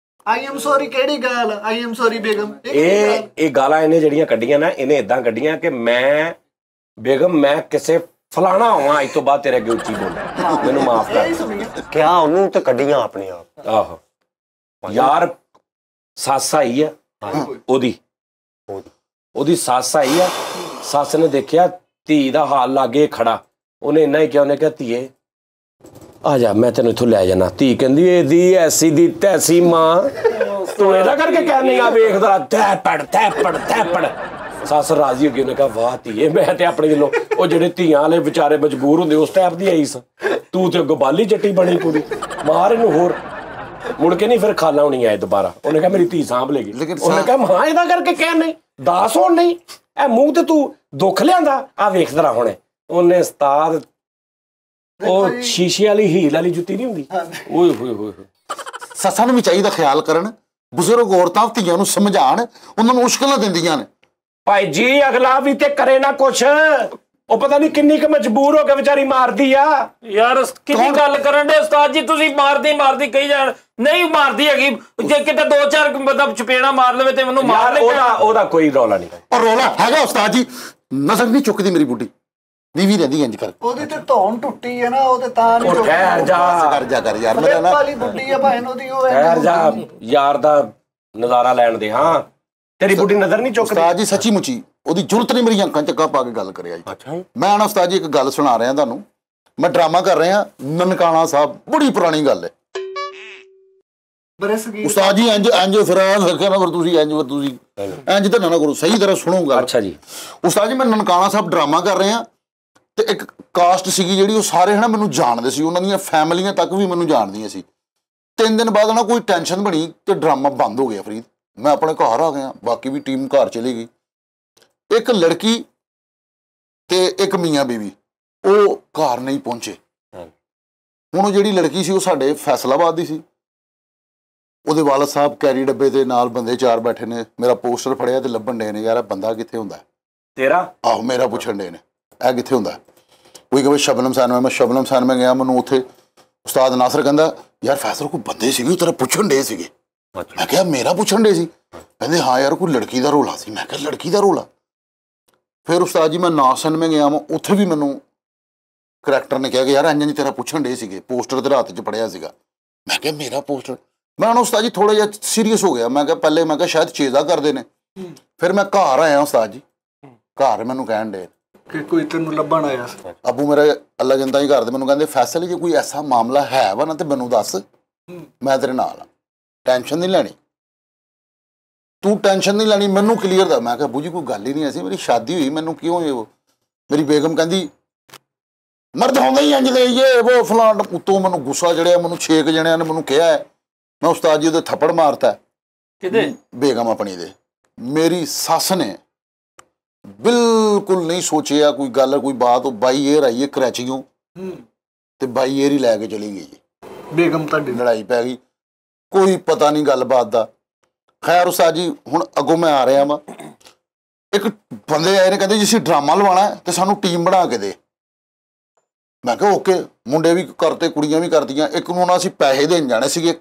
ਆਈ ਐਮ ਸੌਰੀ ਕਿਹੜੀ ਗੱਲ? I am sorry Begum. ਇਹ ਗਾਲਾਂ ਇਹਨੇ ਜਿਹੜੀਆਂ ਕੱਢੀਆਂ ਨਾ, ਇਹਨੇ ਇਦਾਂ ਕੱਢੀਆਂ ਕਿ ਮੈਂ ਬੇਗਮ ਮੈਂ ਕਿਸੇ ਫਲਾਣਾ ਹੋਵਾਂ, ਅੱਜ ਤੋਂ ਬਾਅਦ ਤੇਰੇ ਅੱਗੇ ਉੱਚੀ ਬੋਲ, ਮੈਨੂੰ ਮਾਫ ਕਰ। ਕਿਆ ਉਹਨੂੰ ਤੇ ਕੱਢੀਆਂ ਆਪਣੇ ਆਪ। ਆਹੋ ਯਾਰ ਸੱਸ ਆਈ ਆ ਉਹਦੀ ਸੱਸ ਆਈ ਆ। ਸੱਸ ਨੇ ਦੇਖਿਆ ਧੀ ਦਾ ਹਾਲ ਲਾਗੇ ਖੜਾ, ਉਹਨੇ ਇੰਨਾ ਹੀ ਕਿਹਾ, ਉਹਨੇ ਕਿਹਾ ਧੀਏ ਆ ਜਾ, ਮੈਂ ਤੈਨੂੰ ਇੱਥੋਂ ਲੈ ਜਾਣਾ। ਧੀ ਕਹਿੰਦੀ ਇਹਦੀ ਐਸੀ ਦੀ ਤੈਸੀ ਮਾਂ, ਤੂੰ ਇਹਦਾ ਕਰਕੇ ਕਹਿੰਦੀ ਆ ਵੇਖਦਾ ਤੈ ਪੜ। ਸੱਸ ਰਾਜੀ ਹੋ ਗਈ, ਉਹਨੇ ਕਿਹਾ ਵਾਹ ਧੀਏ, ਮੈਂ ਤੇ ਆਪਣੇ ਦਿਲੋਂ ਉਹ ਜਿਹੜੇ ਧੀਆਂ ਵਾਲੇ ਵਿਚਾਰੇ ਮਜਬੂਰ ਹੁੰਦੇ ਉਸ ਟਾਈਪ ਦੀ ਆਈ ਸਾਂ, ਤੂੰ ਤੇ ਅੱਗੋਂ ਬਾਲੀ ਚੱਟੀ ਬਣੀ ਪੂਰੀ, ਮਾਰ ਇਹਨੂੰ ਹੋਰ। ਮੁੜ ਕੇ ਨਹੀਂ ਫਿਰ ਖਾਲਾ ਹੋਣੀ ਆਏ ਦੁਬਾਰਾ। ਉਹਨੇ ਕਿਹਾ ਮੇਰੀ ਧੀ ਸਾਂਭ ਲੇਗੀ। ਉਹਨੇ ਕਿਹਾ ਮਾਂ ਇਹਦਾ ਕਰਕੇ ਕਹਿ ਨਹੀਂ ਦਾਸ ਹੋਣ ਨਹੀਂ, ਇਹ ਮੂੰਹ ਤੇ ਤੂੰ ਦੁੱਖ ਲਿਆਂਦਾ, ਆ ਵੇਖ ਤਰਾ ਹੁਣੇ। ਉਹਨੇ ਉਸਤਾਦ ਉਹ ਸ਼ੀਸ਼ੇ ਵਾਲੀ ਹੀਲ ਵਾਲੀ ਜੁੱਤੀ ਨਹੀਂ ਹੁੰਦੀ, ਓਏ ਹੋਏ ਹੋਏ। ਸੱਸਾਂ ਨੂੰ ਵੀ ਚਾਹੀਦਾ ਖਿਆਲ ਕਰਨ, ਬਜ਼ੁਰਗ ਔਰਤਾਂ ਧੀਆਂ ਨੂੰ ਸਮਝਾਣ, ਉਹਨਾਂ ਨੂੰ ਮੁਸ਼ਕਲਾਂ ਦਿੰਦੀਆਂ ਨੇ। ਭਾਈ ਜੀ ਅਗਲਾ ਵੀ ਤੇ ਕਰੇ ਨਾ ਕੁਛ, ਉਹ ਪਤਾ ਨਹੀਂ ਕਿੰਨੀ ਕੁ ਮਜਬੂਰ ਹੋ ਕੇ ਵਿਚਾਰੀ ਮਾਰਦੀ ਆ। ਯਾਰ ਕਿੰਨੀ ਗੱਲ ਕਰਨ ਦੇ ਉਸਤਾਦ ਜੀ, ਤੁਸੀਂ ਮਾਰਦੀ ਕਹੀ ਜਾਣ, ਨਹੀਂ ਮਾਰਦੀ ਹੈਗੀ। ਜੇ ਕਿਤੇ 2-4 ਮਤਲਬ ਚਪੇੜਾ ਮਾਰ ਲਵੇ ਤੇ ਮੈਨੂੰ ਮਾਰ ਲੈ। ਉਹਦਾ ਕੋਈ ਰੌਲਾ ਨਹੀਂ। ਔਰ ਰੌਲਾ ਹੈਗਾ ਉਸਤਾਦ ਜੀ, ਨਜ਼ਰ ਨਹੀਂ ਚੁੱਕਦੀ ਮੇਰੀ ਬੁੱਢੀ, ਨੀਵੀਂ ਰਹਿੰਦੀ ਇੰਜ ਕਰ। ਉਹਦੀ ਤੇ ਧੌਣ ਟੁੱਟੀ ਹੈ ਨਾ, ਉਹ ਤੇ ਤਾਂ ਨਹੀਂ ਠਹਿਰ ਜਾ ਕਰ ਯਾਰ, ਮੇਰਾ ਨਾ ਵਾਲੀ ਬੁੱਢੀ ਆ ਭਾਵੇਂ ਉਹਦੀ, ਉਹ ਠਹਿਰ ਜਾ ਯਾਰ ਦਾ ਨਜ਼ਾਰਾ ਲੈਣ ਦੇ। ਹਾਂ ਤੇਰੀ ਬੁੱਢੀ ਨਜ਼ਰ ਨਹੀਂ ਚੁੱਕਦੀ। ਉਸਤਾਦ ਜੀ ਸੱਚੀ ਮੁੱਚੀ ਉਹਦੀ ਜ਼ਰੂਰਤ ਨਹੀਂ ਮੇਰੀ ਅੱਖਾਂ ਚੱਕਾ ਪਾ ਕੇ ਗੱਲ ਕਰਿਆ ਜੀ। ਅੱਛਾ ਜੀ। ਮੈਂ ਨਾ ਉਸਤਾਦ ਜੀ ਇੱਕ ਗੱਲ ਸੁਣਾ ਰਿਹਾ ਤੁਹਾਨੂੰ, ਮੈਂ ਡਰਾਮਾ ਕਰ ਰਿਹਾ ਨਨਕਾਣਾ ਸਾਹਿਬ, ਬੜੀ ਪੁਰਾਣੀ ਗੱਲ ਹੈ। ਉਸਤਾਦ ਜੀ ਇੰਜ ਫਿਰ ਰੱਖਿਆ ਨਾ, ਫਿਰ ਤੁਸੀਂ ਇੰਜ ਤਾਂ ਨਾ ਕਰੋ, ਸਹੀ ਤਰ੍ਹਾਂ ਸੁਣੋ ਗੱਲ। ਅੱਛਾ ਜੀ। ਉਸਤਾਦ ਜੀ ਮੈਂ ਨਨਕਾਣਾ ਸਾਹਿਬ ਡਰਾਮਾ ਕਰ ਰਿਹਾ, ਤੇ ਇੱਕ ਕਾਸਟ ਸੀਗੀ ਜਿਹੜੀ ਉਹ ਸਾਰੇ ਹਨਾ ਮੈਨੂੰ ਜਾਣਦੇ ਸੀ, ਉਹਨਾਂ ਦੀਆਂ ਫੈਮਲੀਆਂ ਤੱਕ ਵੀ ਮੈਨੂੰ ਜਾਣਦੀਆਂ ਸੀ। 3 ਦਿਨ ਬਾਅਦ ਨਾ ਕੋਈ ਟੈਨਸ਼ਨ ਬਣੀ ਤੇ ਡਰਾਮਾ ਬੰਦ ਹੋ ਗਿਆ ਫਰੀਦ। ਮੈਂ ਆਪਣੇ ਘਰ ਆ ਗਿਆ, ਬਾਕੀ ਵੀ ਟੀਮ ਘਰ ਚਲੀ ਗਈ। ਇੱਕ ਲੜਕੀ ਤੇ ਇੱਕ ਮੀਆਂ ਬੀਵੀ ਉਹ ਘਰ ਨਹੀਂ ਪਹੁੰਚੇ। ਹੁਣ ਉਹ ਜਿਹੜੀ ਲੜਕੀ ਸੀ ਉਹ ਸਾਡੇ ਫੈਸਲਾਬਾਦ ਦੀ ਸੀ, ਉਹਦੇ ਵਾਲਦ ਸਾਹਿਬ ਕੈਰੀ ਡੱਬੇ ਦੇ ਨਾਲ ਬੰਦੇ 4 ਬੈਠੇ ਨੇ, ਮੇਰਾ ਪੋਸਟਰ ਫੜਿਆ ਤੇ ਲੱਭਣ ਡੇ ਨੇ, ਯਾਰ ਇਹ ਬੰਦਾ ਕਿੱਥੇ ਹੁੰਦਾ ਤੇਰਾ? ਆਹੋ ਮੇਰਾ ਪੁੱਛਣ ਡੇ ਨੇ ਇਹ ਕਿੱਥੇ ਹੁੰਦਾ। ਕੋਈ ਕਹੇ ਸ਼ਬਨਮ ਸੈਨ ਮੈਂ ਸ਼ਬਨਮ ਸੈਨ ਮੈਂ ਗਿਆ, ਮੈਨੂੰ ਉੱਥੇ ਉਸਤਾਦ ਨਾਸਰ ਕਹਿੰਦਾ ਯਾਰ ਫੈਸਲ ਕੋਈ ਬੰਦੇ ਸੀਗੇ ਉਹ ਤੇਰਾ ਪੁੱਛਣ ਡੇ ਸੀਗੇ। ਮੈਂ ਕਿਹਾ ਮੇਰਾ ਪੁੱਛਣ ਡੇ ਸੀ? ਕਹਿੰਦੇ ਹਾਂ ਯਾਰ ਕੋਈ ਲੜਕੀ ਦਾ ਰੋਲਾ ਸੀ। ਮੈਂ ਕਿਹਾ ਲੜਕੀ ਦਾ ਰੋਲਾ? ਫਿਰ ਉਸਤਾਦ ਜੀ ਮੈਂ ਨਾਸਨ ਮੈਂ ਗਿਆ, ਉੱਥੇ ਵੀ ਮੈਨੂੰ ਕਰੈਕਟਰ ਨੇ ਕਿਹਾ ਕਿ ਯਾਰ ਇੰਜ ਤੇਰਾ ਪੁੱਛਣ ਡੇ ਸੀਗੇ, ਪੋਸਟਰ ਤੇਰੇ ਹੱਥ 'ਚ ਪੜਿਆ ਸੀਗਾ। ਮੈਂ ਕਿਹਾ ਮੇਰਾ ਪੋਸਟਰ? ਮੈਂ ਹੁਣ ਉਸਤਾਦ ਜੀ ਥੋੜ੍ਹਾ ਜਿਹਾ ਸੀਰੀਅਸ ਹੋ ਗਿਆ। ਮੈਂ ਕਿਹਾ ਪਹਿਲੇ ਮੈਂ ਕਿਹਾ ਸ਼ਾਇਦ ਚੇਜ਼ਾ ਕਰਦੇ ਨੇ। ਫਿਰ ਮੈਂ ਘਰ ਆਇਆ ਉਸਤਾਦ ਜੀ, ਘਰ ਮੈਨੂੰ ਕਹਿਣ ਡੇ ਕਿ ਕੋਈ ਤੈਨੂੰ ਲੱਭਣ ਆਇਆ ਸੀ। ਅੱਬੂ ਮੇਰੇ ਅੱਲਾ ਜਨਤਾ ਹੀ ਘਰ ਦੇ ਮੈਨੂੰ ਕਹਿੰਦੇ ਫੈਸਲ ਜੇ ਕੋਈ ਐਸਾ ਮਾਮਲਾ ਹੈ ਵਾ ਨਾ ਤੇ ਮੈਨੂੰ ਦੱਸ, ਮੈਂ ਤੇਰੇ ਨਾਲ ਆ, ਟੈਨਸ਼ਨ ਨਹੀਂ ਲੈਣੀ, ਤੂੰ ਟੈਨਸ਼ਨ ਨਹੀਂ ਲੈਣੀ, ਮੈਨੂੰ ਕਲੀਅਰ ਦਾ। ਮੈਂ ਕਿਹਾ ਅੱਬੂ ਜੀ ਕੋਈ ਗੱਲ ਹੀ ਨਹੀਂ ਐਸੀ, ਮੇਰੀ ਸ਼ਾਦੀ ਹੋਈ, ਮੈਨੂੰ ਕਿਉਂ ਇਹ? ਮੇਰੀ ਬੇਗਮ ਕਹਿੰਦੀ ਮਰਦ ਹੁੰਦਾ ਹੀ ਇੰਜ ਦੇ ਇਹ ਉਹ ਫਲਾਣ। ਉੱਤੋਂ ਮੈਨੂੰ ਗੁੱਸਾ ਚੜਿਆ, ਮੈਨੂੰ 6 ਜਣਿਆਂ ਨੇ ਮੈਨੂੰ ਕਿਹਾ ਹੈ, ਮੈਂ ਉਸਤਾਦ ਜੀ ਉਹਦੇ ਥੱਪੜ ਮਾਰਤਾ। ਕਿਹਦੇ? ਬੇਗਮ ਆਪਣੀ ਦੇ। ਮੇਰੀ ਸੱਸ ਨੇ ਬਿਲਕੁਲ ਨਹੀਂ ਸੋਚਿਆ ਕੋਈ ਗੱਲ ਕੋਈ ਬਾਤ। ਉਹ ਬਾਈ ਏਅਰ ਆਈਏ ਕਰਾਚੀਓਂ ਤੇ ਬਾਈ ਏਅਰ ਹੀ ਲੈ ਕੇ ਚਲੀ ਗਈ ਜੀ। ਬੇਗਮ ਤੁਹਾਡੀ ਲੜਾਈ ਪੈ ਗਈ, ਕੋਈ ਪਤਾ ਨਹੀਂ ਗੱਲਬਾਤ ਦਾ। ਖੈਰ ਉਸਤਾਦ ਜੀ ਹੁਣ ਅੱਗੋਂ ਮੈਂ ਆ ਰਿਹਾ ਵਾਂ, ਇੱਕ ਬੰਦੇ ਆਏ ਨੇ ਕਹਿੰਦੇ ਜੀ ਅਸੀਂ ਡਰਾਮਾ ਲਵਾਉਣਾ ਤੇ ਸਾਨੂੰ ਟੀਮ ਬਣਾ ਕੇ ਦੇ। ਮੈਂ ਕਿਹਾ ਓਕੇ, ਮੁੰਡੇ ਵੀ ਕਰਤੇ ਕੁੜੀਆਂ ਵੀ ਕਰਦੀਆਂ। ਇੱਕ ਨੂੰ ਨਾ ਅਸੀਂ ਪੈਸੇ ਦੇਣ ਜਾਣੇ ਸੀਗੇ,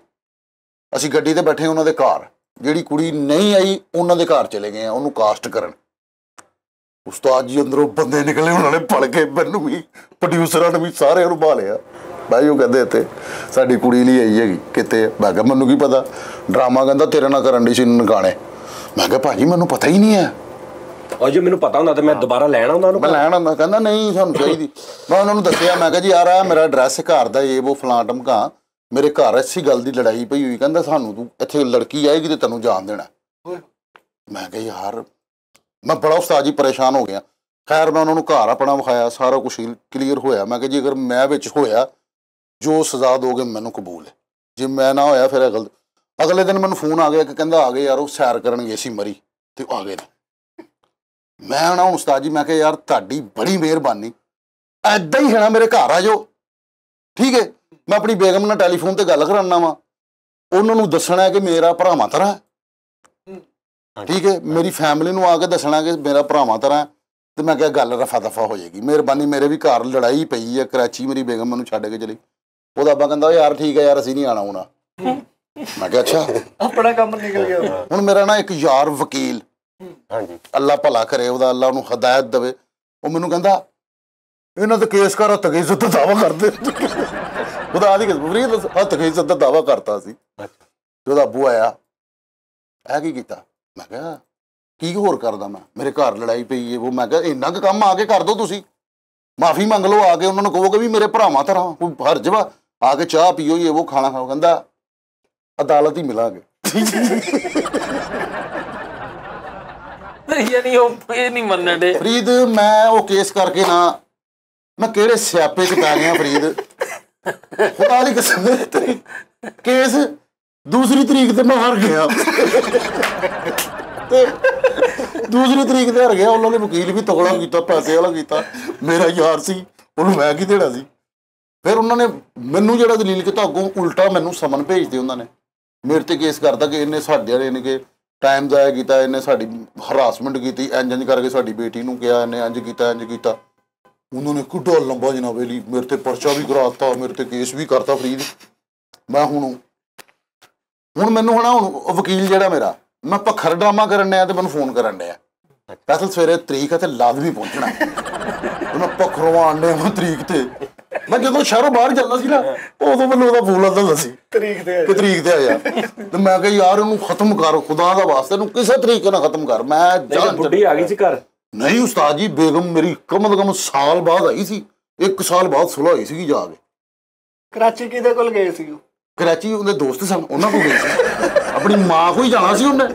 ਅਸੀਂ ਗੱਡੀ ਤੇ ਬੈਠੇ ਉਹਨਾਂ ਦੇ ਘਰ, ਜਿਹੜੀ ਕੁੜੀ ਨਹੀਂ ਆਈ ਉਹਨਾਂ ਦੇ ਘਰ ਚਲੇ ਗਏ ਆ ਉਹਨੂੰ ਕਾਸਟ ਕਰਨ। ਉਸਤਾਦ ਜੀ ਅੰਦਰੋਂ ਬੰਦੇ ਨਿਕਲੇ, ਉਹਨਾਂ ਨੇ ਫੜ ਕੇ ਮੈਨੂੰ ਵੀ ਪ੍ਰੋਡਿਊਸਰਾਂ ਨੂੰ ਵੀ ਸਾਰਿਆਂ ਨੂੰ ਭਾਲਿਆ। ਭਾਈ ਉਹ ਕਹਿੰਦੇ ਇੱਥੇ ਸਾਡੀ ਕੁੜੀ ਲਈ ਆਈ ਹੈਗੀ, ਕਿਤੇ? ਮੈਂ ਕਿਹਾ ਮੈਨੂੰ ਕੀ ਪਤਾ, ਡਰਾਮਾ ਕਹਿੰਦਾ ਤੇਰੇ ਨਾਲ ਕਰਨ ਦੀ ਸੀ ਨਨਕਾਣੇ। ਮੈਂ ਕਿਹਾ ਭਾਜੀ ਮੈਨੂੰ ਪਤਾ ਹੀ ਨਹੀਂ ਹੈ। ਔਰ ਜੇ ਮੈਨੂੰ ਪਤਾ ਹੁੰਦਾ ਤਾਂ ਮੈਂ ਦੁਬਾਰਾ ਲੈਣ ਆਉਂਦਾ ਉਹਨੂੰ। ਮੈਂ ਲੈਣ ਆਉਂਦਾ, ਕਹਿੰਦਾ ਨਹੀਂ ਸਾਨੂੰ ਚਾਹੀਦੀ। ਮੈਂ ਉਹਨਾਂ ਨੂੰ ਦੱਸਿਆ, ਮੈਂ ਕਿਹਾ ਜੀ ਯਾਰ ਆ ਮੇਰਾ ਐਡਰੈਸ ਘਰ ਦਾ ਇਹ ਉਹ ਫਲਾਂ ਟਮਕਾ, ਮੇਰੇ ਘਰ ਇਸੀ ਗੱਲ ਦੀ ਲੜਾਈ ਪਈ ਹੋਈ। ਕਹਿੰਦਾ ਸਾਨੂੰ ਤੂੰ ਇੱਥੇ ਲੜਕੀ ਆਏਗੀ ਤੇ ਤੈਨੂੰ ਜਾਣ ਦੇਣਾ। ਮੈਂ ਕਿਹਾ ਯਾਰ ਮੈਂ ਬੜਾ ਉਸਤਾਦ ਜੀ ਪਰੇਸ਼ਾਨ ਹੋ ਗਿਆ। ਖੈਰ ਮੈਂ ਉਹਨਾਂ ਨੂੰ ਘਰ ਆਪਣਾ ਵਿਖਾਇਆ, ਸਾਰਾ ਕੁਛ ਕਲੀਅਰ ਹੋਇਆ। ਮੈਂ ਕਿਹਾ ਜੀ ਅਗਰ ਮੈਂ ਵਿੱਚ ਹੋਇਆ ਜੋ ਸਜ਼ਾ ਦੋਗੇ ਮੈਨੂੰ ਕਬੂਲ ਹੈ, ਜੇ ਮੈਂ ਨਾ ਹੋਇਆ ਫਿਰ ਗਲਤ। ਅਗਲੇ ਦਿਨ ਮੈਨੂੰ ਫੋਨ ਆ ਗਿਆ ਕਿ ਕਹਿੰਦਾ ਆ ਗਏ ਯਾਰ ਉਹ ਸੈਰ ਕਰਨ ਗਏ ਸੀ ਮਰੀ ਤੇ ਆ ਗਏ ਨੇ। ਮੈਂ ਹੁਣ ਉਸਤਾਦ ਜੀ ਮੈਂ ਕਿਹਾ ਯਾਰ ਤੁਹਾਡੀ ਬੜੀ ਮਿਹਰਬਾਨੀ, ਐਦਾਂ ਹੀ ਹੈ ਨਾ ਮੇਰੇ ਘਰ ਆ ਜਾਓ, ਠੀਕ ਹੈ? ਮੈਂ ਆਪਣੀ ਬੇਗਮ ਨਾਲ ਟੈਲੀਫੋਨ ਤੇ ਗੱਲ ਕਰਾਉਣਾ ਵਾ, ਉਹਨਾਂ ਨੂੰ ਦੱਸਣਾ ਹੈ ਕਿ ਮੇਰਾ ਭਰਾਵਾਂ ਤਰ੍ਹਾਂ, ਠੀਕ ਹੈ? ਮੇਰੀ ਫੈਮਿਲੀ ਨੂੰ ਆ ਕੇ ਦੱਸਣਾ ਕਿ ਮੇਰਾ ਭਰਾਵਾਂ ਤਰ੍ਹਾਂ। ਤੇ ਮੈਂ ਕਿਹਾ ਗੱਲ ਰਫਾ ਦਫਾ ਹੋ ਜਾਏਗੀ। ਮਿਹਰਬਾਨੀ, ਮੇਰੇ ਵੀ ਘਰ ਲੜਾਈ ਪਈ ਹੈ ਕਰਾਚੀ, ਮੇਰੀ ਬੇਗਮ ਮੈਨੂੰ ਛੱਡ ਕੇ ਚਲੀ। ਉਹਦਾ ਅੱਬਾ ਕਹਿੰਦਾ ਯਾਰ ਠੀਕ ਹੈ ਯਾਰ ਅਸੀਂ ਨਹੀਂ ਆਉਣਾ ਹੋਣਾ। ਮੈਂ ਕਿਹਾ ਅੱਛਾ, ਆਪਣਾ ਕੰਮ ਨਿਕਲ ਗਿਆ। ਹੁਣ ਮੇਰਾ ਨਾ ਇੱਕ ਯਾਰ ਵਕੀਲ, ਹਾਂਜੀ ਅੱਲਾ ਭਲਾ ਕਰੇ ਉਹਦਾ, ਅੱਲਾ ਉਹਨੂੰ ਹਦਾਇਤ ਦੇਵੇ, ਉਹ ਮੈਨੂੰ ਕਹਿੰਦਾ ਇਹਨਾਂ ਤੇ ਕੇਸ ਕਰ, ਹੱਥ ਇੱਜ਼ਤ ਦਾ ਦਾਵਾ ਕਰਦੇ। ਉਹਦਾ ਆਦੀ ਹੱਥ ਇੱਜ਼ਤ ਦਾ ਦਾਵਾ ਕਰਤਾ ਸੀ। ਤੇ ਉਹਦਾ ਅੱਬੂ ਆਇਆ, ਇਹ ਕੀ ਕੀਤਾ? ਮੈਂ ਕਿਹਾ ਕੀ ਹੋਰ ਕਰਦਾ ਮੈਂ, ਮੇਰੇ ਘਰ ਲੜਾਈ ਪਈ ਹੈ ਉਹ। ਮੈਂ ਕਿਹਾ ਇੰਨਾ ਕੁ ਕੰਮ ਆ ਕੇ ਕਰ ਦੋ ਤੁਸੀਂ, ਮਾਫੀ ਮੰਗ ਲਓ ਆ ਕੇ, ਉਹਨਾਂ ਨੂੰ ਕਹੋਗੇ ਵੀ ਮੇਰੇ ਭਰਾਵਾਂ ਤਰ੍ਹਾਂ ਕੋਈ ਹਰਜ ਵਾ, ਆ ਕੇ ਚਾਹ ਪੀਓ ਇਹ ਉਹ ਖਾਣਾ ਖਾਓ। ਕਹਿੰਦਾ ਅਦਾਲਤ ਹੀ ਮਿਲਾਂਗੇ। ਯਾਨੀ ਉਹ ਇਹ ਨਹੀਂ ਮੰਨਣ ਦੇ। ਫਰੀਦ ਮੈਂ ਉਹ ਕੇਸ ਕਰਕੇ ਨਾ ਮੈਂ ਕਿਹੜੇ ਸਿਆਪੇ 'ਚ ਪੈ ਗਿਆ ਫਰੀਦ, ਖੁਦਾ ਦੀ ਕਸਮ। ਕੇਸ 2 ਤਰੀਕ ਤੇ ਮੈਂ ਹਾਰ ਗਿਆ, ਤੇ 2 ਤਰੀਕ ਤੇ ਹਾਰ ਗਿਆ। ਉਹਨਾਂ ਨੇ ਵਕੀਲ ਵੀ ਤਗੜਾ ਕੀਤਾ, ਪੈਸੇ ਵਾਲਾ ਕੀਤਾ, ਮੇਰਾ ਯਾਰ ਸੀ, ਉਹਨੂੰ ਮੈਂ ਕੀ ਦੇਣਾ ਸੀ। ਫਿਰ ਉਹਨਾਂ ਨੇ ਮੈਨੂੰ ਜਿਹੜਾ ਦਲੀਲ ਕੀਤਾ ਅੱਗੋਂ ਉਲਟਾ ਮੈਨੂੰ ਸਮਨ ਭੇਜਦੇ ਉਹਨਾਂ ਨੇ, ਮੇਰੇ ਤੇ ਕੇਸ ਕਰਤਾ ਕਿ ਇਹਨੇ ਸਾਡੇ ਨੇ ਕਿ ਟਾਈਮ ਜ਼ਾਇਆ ਕੀਤਾ, ਇਹਨੇ ਸਾਡੀ ਹਰਾਸਮੈਂਟ ਕੀਤੀ, ਇੰਜ ਕਰਕੇ ਸਾਡੀ ਬੇਟੀ ਨੂੰ ਕਿਹਾ, ਇਹਨੇ ਇੰਜ ਕੀਤਾ। ਉਹਨਾਂ ਨੇ ਕਿੱਡਾ ਲੰਬਾ ਜਨਾਬ ਵੇਲੀ ਮੇਰੇ ਤੇ ਪਰਚਾ ਵੀ ਕਰਾਤਾ, ਮੇਰੇ ਤੇ ਕੇਸ ਵੀ ਕਰਤਾ ਫਰੀਦ। ਮੈਂ ਹੁਣ ਮੈਨੂੰ ਹੁਣ ਵਕੀਲ ਜਿਹੜਾ ਮੇਰਾ, ਮੈਂ ਭੱਖਰ ਡਰਾਮਾ ਕਰਨ ਡਿਆ ਤੇ ਮੈਨੂੰ ਫੋਨ ਕਰਨ ਡਿਆ, ਫੈਸਲ ਸਵੇਰੇ ਤਰੀਕ ਹੈ ਤੇ ਲਾਜ਼ਮੀ ਪਹੁੰਚਣਾ। ਮੈਂ ਭੱਖਰੋਂ ਆਣ ਡਿਆ ਤਰੀਕ ਤੇ। ਮੈਂ ਜਦੋਂ ਸ਼ਹਿਰੋਂ ਬਾਹਰ ਚੱਲਦਾ ਸੀ ਨਾ ਉਦੋਂ ਮੈਨੂੰ ਉਹਦਾ ਫੋਨ ਆਉਂਦਾ ਸੀ ਤਰੀਕ ਤੇ ਆਇਆ। ਤੇ ਮੈਂ ਕਿਹਾ ਯਾਰ ਉਹਨੂੰ ਖਤਮ ਕਰ, ਖੁਦਾ ਦਾ ਵਾਸਤੇ ਇਹਨੂੰ ਕਿਸੇ ਤਰੀਕੇ ਨਾਲ ਖਤਮ ਕਰ। ਮੈਂ ਬੁੱਢੀ ਆ ਗਈ ਸੀ ਘਰ? ਨਹੀਂ ਉਸਤਾਦ ਜੀ, ਬੇਗਮ ਮੇਰੀ ਕਮ ਸਾਲ ਬਾਅਦ ਆਈ ਸੀ, 1 ਸਾਲ ਬਾਅਦ ਸੁਲ੍ਹਾ ਹੋਈ ਸੀਗੀ ਜਾ ਕੇ। ਕਰਾਚੀ ਕਿਹਦੇ ਕੋਲ ਗਏ ਸੀ? ਕਰਾਚੀ ਉਹਦੇ ਦੋਸਤ ਸਨ, ਉਹਨਾਂ ਕੋਲ ਗਈ ਸੀ। ਆਪਣੀ ਮਾਂ ਕੋਲ ਹੀ ਜਾਣਾ ਸੀ ਉਹਨੇ।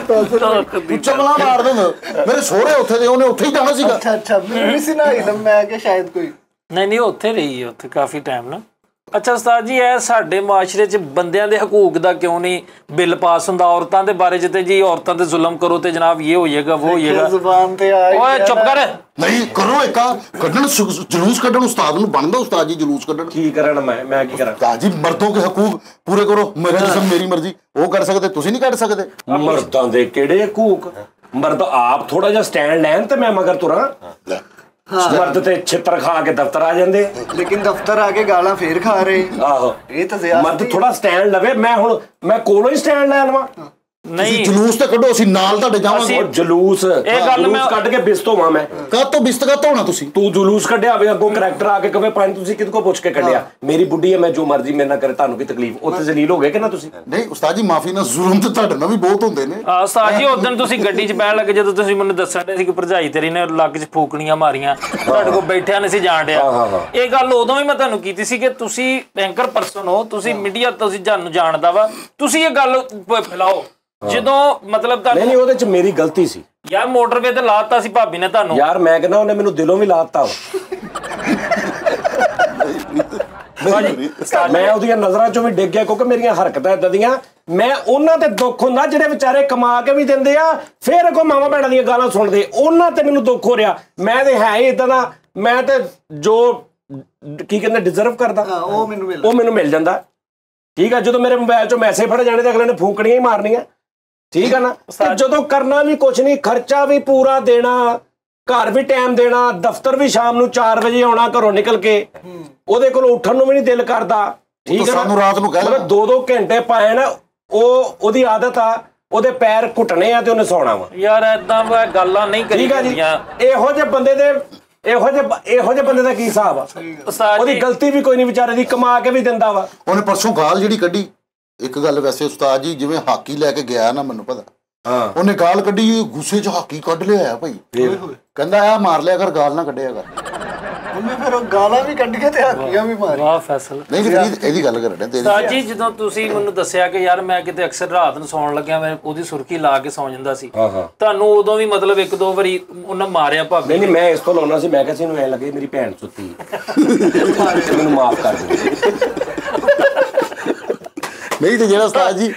ਤੂੰ ਚਮਲਾ ਮਾਰ ਦੇ, ਮੇਰੇ ਸਹੁਰੇ ਉੱਥੇ ਦੇ, ਉਹਨੇ ਉੱਥੇ ਹੀ ਜਾਣਾ ਸੀਗਾ। ਅੱਛਾ ਮੈਨੂੰ ਨਹੀਂ ਸੀ ਨਾ ਇਲਮ, ਮੈਂ ਕਿ ਸ਼ਾਇਦ ਕੋਈ ਨਹੀਂ ਉੱਥੇ ਰਹੀ ਹੈ, ਉੱਥੇ ਕਾਫੀ ਟਾਈਮ ਨਾ। ਅੱਛਾ ਉਸਤਾਦ ਜੀ, ਇਹ ਸਾਡੇ ਮੁਆਸ਼ਰੇ 'ਚ ਬੰਦਿਆਂ ਦੇ ਹਕੂਕ ਦਾ ਕਿਉਂ ਨਹੀਂ ਬਿੱਲ ਪਾਸ ਹੁੰਦਾ? ਔਰਤਾਂ ਦੇ ਬਾਰੇ 'ਚ ਤੇ ਜੀ ਔਰਤਾਂ ਤੇ ਜ਼ੁਲਮ ਕਰੋ ਤੇ ਜਨਾਬ ਇਹ ਹੋ ਜਾਏਗਾ ਉਹ ਹੋ ਜਾਏਗਾ। ਜ਼ੁਬਾਨ ਤੇ ਆ ਓਏ ਚੁੱਪ ਕਰ। ਨਹੀਂ ਕਰੋ ਇੱਕ ਕੱਢਣ, ਜਲੂਸ ਕੱਢਣ। ਉਸਤਾਦ ਨੂੰ ਬਣਦਾ ਉਸਤਾਦ ਜੀ ਜਲੂਸ ਕੱਢਣ। ਕੀ ਕਰਨ ਮੈਂ ਕੀ ਕਰਾਂ? ਉਸਤਾਦ ਜੀ ਮਰਦੋਂ ਕੇ ਹਕੂਕ ਪੂਰੇ ਕਰੋ। ਮੇਰਾ ਜਿਸਮ ਮੇਰੀ ਮਰਜ਼ੀ, ਉਹ ਕਰ ਸਕਦੇ, ਤੁਸੀਂ ਨਹੀਂ ਕਰ ਸਕਦੇ। ਮਰਦਾਂ ਦੇ ਕਿਹੜੇ ਹਕੂਕ? ਮਰਦ ਆਪ ਥੋੜਾ ਜਿਹਾ ਸਟੈਂਡ ਲੈਣ ਤੇ ਮੈਂ ਮਗਰ ਤੁਰਾਂ। ਮਰਦ ਤੇ ਛਿੱਤਰ ਖਾ ਕੇ ਦਫ਼ਤਰ ਆ ਜਾਂਦੇ, ਲੇਕਿਨ ਦਫ਼ਤਰ ਆ ਕੇ ਗਾਲਾਂ ਫੇਰ ਖਾ ਰਹੇ। ਆਹੋ ਇਹ ਤਾਂ ਜ਼ਿਆਦਾ ਮਰਦ ਥੋੜਾ ਸਟੈਂਡ ਲਵੇ। ਮੈਂ ਕੋਲੋਂ ਹੀ ਸਟੈਂਡ ਲੈ ਲਵਾਂ। ਨਹੀਂ ਜਲੂਸ ਤੇ ਕੱਢੋ, ਅਸੀਂ ਨਾਲ ਤੁਹਾਡੇ ਜਾਵਾਂਗੇ। ਉਹ ਜਲੂਸ ਕੱਢ ਕੇ ਬਿਸਤ ਹੋਵਾਂ ਮੈਂ? ਕਾਹਤੋਂ ਬਿਸਤਗਾ ਧੋਣਾ ਤੁਸੀਂ? ਤੂੰ ਜਲੂਸ ਕੱਢਿਆ ਹੋਵੇ, ਅੱਗੋਂ ਕਰੈਕਟਰ ਆ ਕੇ ਕਵੇ ਪਾਣੀ ਤੁਸੀਂ ਕਿਹਦੇ ਕੋ ਪੁੱਛ ਕੇ ਕੱਢਿਆ? ਮੇਰੀ ਬੁੱਢੀ ਹੈ, ਮੈਂ ਜੋ ਮਰਜ਼ੀ ਮੇਰੇ ਨਾਲ ਕਰੇ, ਤੁਹਾਨੂੰ ਕੀ ਤਕਲੀਫ? ਉੱਥੇ ਜ਼ਲੀਲ ਹੋ ਗਏ ਕਿ ਨਾ ਤੁਸੀਂ? ਨਹੀਂ ਉਸਤਾਦ ਜੀ ਮਾਫੀ ਨਾਲ, ਜ਼ੁਲਮ ਤੇ ਤੁਹਾਡੇ ਨਾਲ ਵੀ ਬਹੁਤ ਹੁੰਦੇ ਨੇ। ਉਸਤਾਦ ਜੀ ਉਸ ਦਿਨ ਤੁਸੀਂ ਗੱਡੀ 'ਚ ਬਹਿਣ ਲੱਗੇ, ਜਦੋਂ ਤੁਸੀਂ ਮੈਨੂੰ ਦੱਸਣ ਦੇ ਸੀ ਕਿ ਭਰਜਾਈ ਤੇਰੀ ਨੇ ਲੱਕ 'ਚ ਫੂਕਣੀਆਂ ਮਾਰੀਆਂ, ਤੁਹਾਡੇ ਕੋਲ ਬੈਠਿਆ ਨਹੀਂ ਸੀ ਜਾਣ ਡਿਆ। ਇਹ ਗੱਲ ਉਦੋਂ ਵੀ ਮੈਂ ਤੁਹਾਨੂੰ ਕੀਤੀ ਸੀ ਕਿ ਤੁਸੀਂ ਐਂਕਰ ਪਰਸਨ ਹੋ, ਤੁਸੀਂ ਮੀਡੀਆ, ਤੁਸੀਂ ਜਾਨੂੰ ਜਾਣਦਾ ਵਾ, ਤੁਸੀਂ ਇਹ ਗੱਲ ਫੈਲਾਓ। ਜਦੋਂ ਮਤਲਬ ਨਹੀਂ ਉਹਦੇ ਚ ਮੇਰੀ ਗਲਤੀ ਸੀ ਯਾਰ, ਮੋਟਰਵੇ ਤੇ ਲਾਤਾ ਸੀ ਭਾਬੀ ਨੇ ਤੁਹਾਨੂੰ। ਯਾਰ ਮੈਂ ਕਹਿੰਦਾ ਉਹਨੇ ਮੈਨੂੰ ਦਿਲੋਂ ਵੀ ਲਾਤਾ। ਮੈਂ ਉਹਦੀਆਂ ਨਜ਼ਰਾਂ ਚੋਂ ਵੀ ਡਿੱਗ ਗਿਆ, ਕਿਉਂਕਿ ਮੇਰੀਆਂ ਹਰਕਤਾਂ ਏਦਾਂ ਦੀਆਂ। ਮੈਂ ਉਹਨਾਂ ਤੇ ਦੁੱਖ ਹੁੰਦਾ ਜਿਹੜੇ ਵਿਚਾਰੇ ਕਮਾ ਕੇ ਵੀ ਦਿੰਦੇ ਆ, ਫਿਰ ਅੱਗੋਂ ਮਾਵਾਂ ਭੈਣਾਂ ਦੀਆਂ ਗਾਲਾਂ ਸੁਣਦੇ, ਉਹਨਾਂ ਤੇ ਮੈਨੂੰ ਦੁੱਖ ਹੋ ਰਿਹਾ। ਮੈਂ ਤੇ ਹੈ ਹੀ ਏਦਾਂ ਦਾ, ਮੈਂ ਤੇ ਜੋ ਕੀ ਕਹਿੰਦੇ ਡਿਜ਼ਰਵ ਕਰਦਾ ਉਹ ਮੈਨੂੰ ਮਿਲ ਜਾਂਦਾ। ਠੀਕ ਆ, ਜਦੋਂ ਮੇਰੇ ਮੋਬਾਈਲ ਚੋਂ ਮੈਸੇਜ ਫੜ ਜਾਣੇ ਤੇ ਅਗਲੇ ਨੇ ਫੂਕਣੀਆਂ ਹੀ ਮਾਰਨੀਆਂ। ਠੀਕ ਆ ਨਾ? ਜਦੋਂ ਕਰਨਾ ਵੀ ਕੁਛ ਨਹੀਂ, ਖਰਚਾ ਵੀ ਪੂਰਾ ਦੇਣਾ, ਘਰ ਵੀ ਟਾਈਮ ਦੇਣਾ, ਦਫ਼ਤਰ ਵੀ ਸ਼ਾਮ ਨੂੰ 4 ਵਜੇ ਆਉਣਾ ਘਰੋਂ ਨਿਕਲ ਕੇ, ਉਹਦੇ ਕੋਲ ਉੱਠਣ ਨੂੰ ਵੀ ਨਹੀਂ ਦਿਲ ਕਰਦਾ। ਠੀਕ ਆ, ਸਾਨੂੰ ਰਾਤ ਨੂੰ ਕਹਿ 2-2 ਘੰਟੇ ਪਾਏ ਨਾ, ਉਹਦੀ ਆਦਤ ਆ, ਉਹਦੇ ਪੈਰ ਘੁੱਟਣੇ ਆ ਤੇ ਉਹਨੇ ਸੌਣਾ ਵਾ। ਯਾਰ ਏਦਾਂ ਗੱਲਾਂ ਨਹੀਂ ਕਰੀਦੀਆਂ। ਇਹੋ ਜਿਹੇ ਬੰਦੇ ਦਾ ਕੀ ਹਿਸਾਬ ਆ? ਉਹਦੀ ਗਲਤੀ ਵੀ ਕੋਈ ਨਹੀਂ, ਵਿਚਾਰੇ ਦੀ, ਕਮਾ ਕੇ ਵੀ ਦਿੰਦਾ ਵਾ। ਉਹਨੇ ਪਰਸੋਂ ਗਾਲ ਜਿਹੜੀ ਕੱਢੀ, ਇੱਕ ਗੱਲ ਵੈਸੇ ਉਸਤਾਦ ਜੀ, ਜਿਵੇਂ ਹਾਕੀ ਲੈ ਕੇ ਗਿਆ ਨਾ, ਮੈਨੂੰ ਪਤਾ ਉਹਨੇ ਗਾਲ ਕੱਢੀ, ਗੁੱਸੇ 'ਚ ਹਾਕੀ ਕੱਢ ਲਿਆ ਭਾਈ। ਕਹਿੰਦਾ ਆ ਮਾਰ ਲਿਆ ਕਰ, ਗਾਲ ਨਾ ਕੱਢਿਆ ਕਰ। ਉਹਨੇ ਫਿਰ ਗਾਲਾਂ ਵੀ ਕੱਢ ਕੇ ਤੇ ਹਾਕੀਆਂ ਵੀ ਮਾਰੀ। ਵਾਹ ਫੈਸਲ। ਨਹੀਂ ਇਹਦੀ ਗੱਲ ਕਰ ਰਹੇ ਉਸਤਾਦ ਜੀ, ਜਦੋਂ ਤੁਸੀਂ ਮੈਨੂੰ ਦੱਸਿਆ ਕਿ ਯਾਰ ਮੈਂ ਕਿਤੇ ਅਕਸਰ ਰਾਤ ਨੂੰ ਸੌਣ ਲੱਗਿਆ ਮੈਂ ਉਹਦੀ ਸੁਰਖੀ ਲਾ ਕੇ ਸੌ ਜਾਂਦਾ ਸੀ, ਤੁਹਾਨੂੰ ਉਦੋਂ ਵੀ ਮਤਲਬ 1-2 ਵਾਰੀ ਉਹਨਾਂ ਮਾਰਿਆ ਭਾਬੀ? ਨਹੀਂ ਮੈਂ ਇਸ ਤੋਂ ਲਾਉਣਾ ਸੀ, ਮੈਂ ਕਿਹਾ ਸੀ ਇਹਨੂੰ ਐ ਲੱਗੇ ਮੇਰੀ ਭੈਣ ਸੁੱਤੀ ਮੈਨੂੰ ਮਾਫ ਕਰ ਦਿਓ। ਨਹੀਂ ਤੇ ਜਿਹੜਾ ਉਸਤਾਦ ਜੀ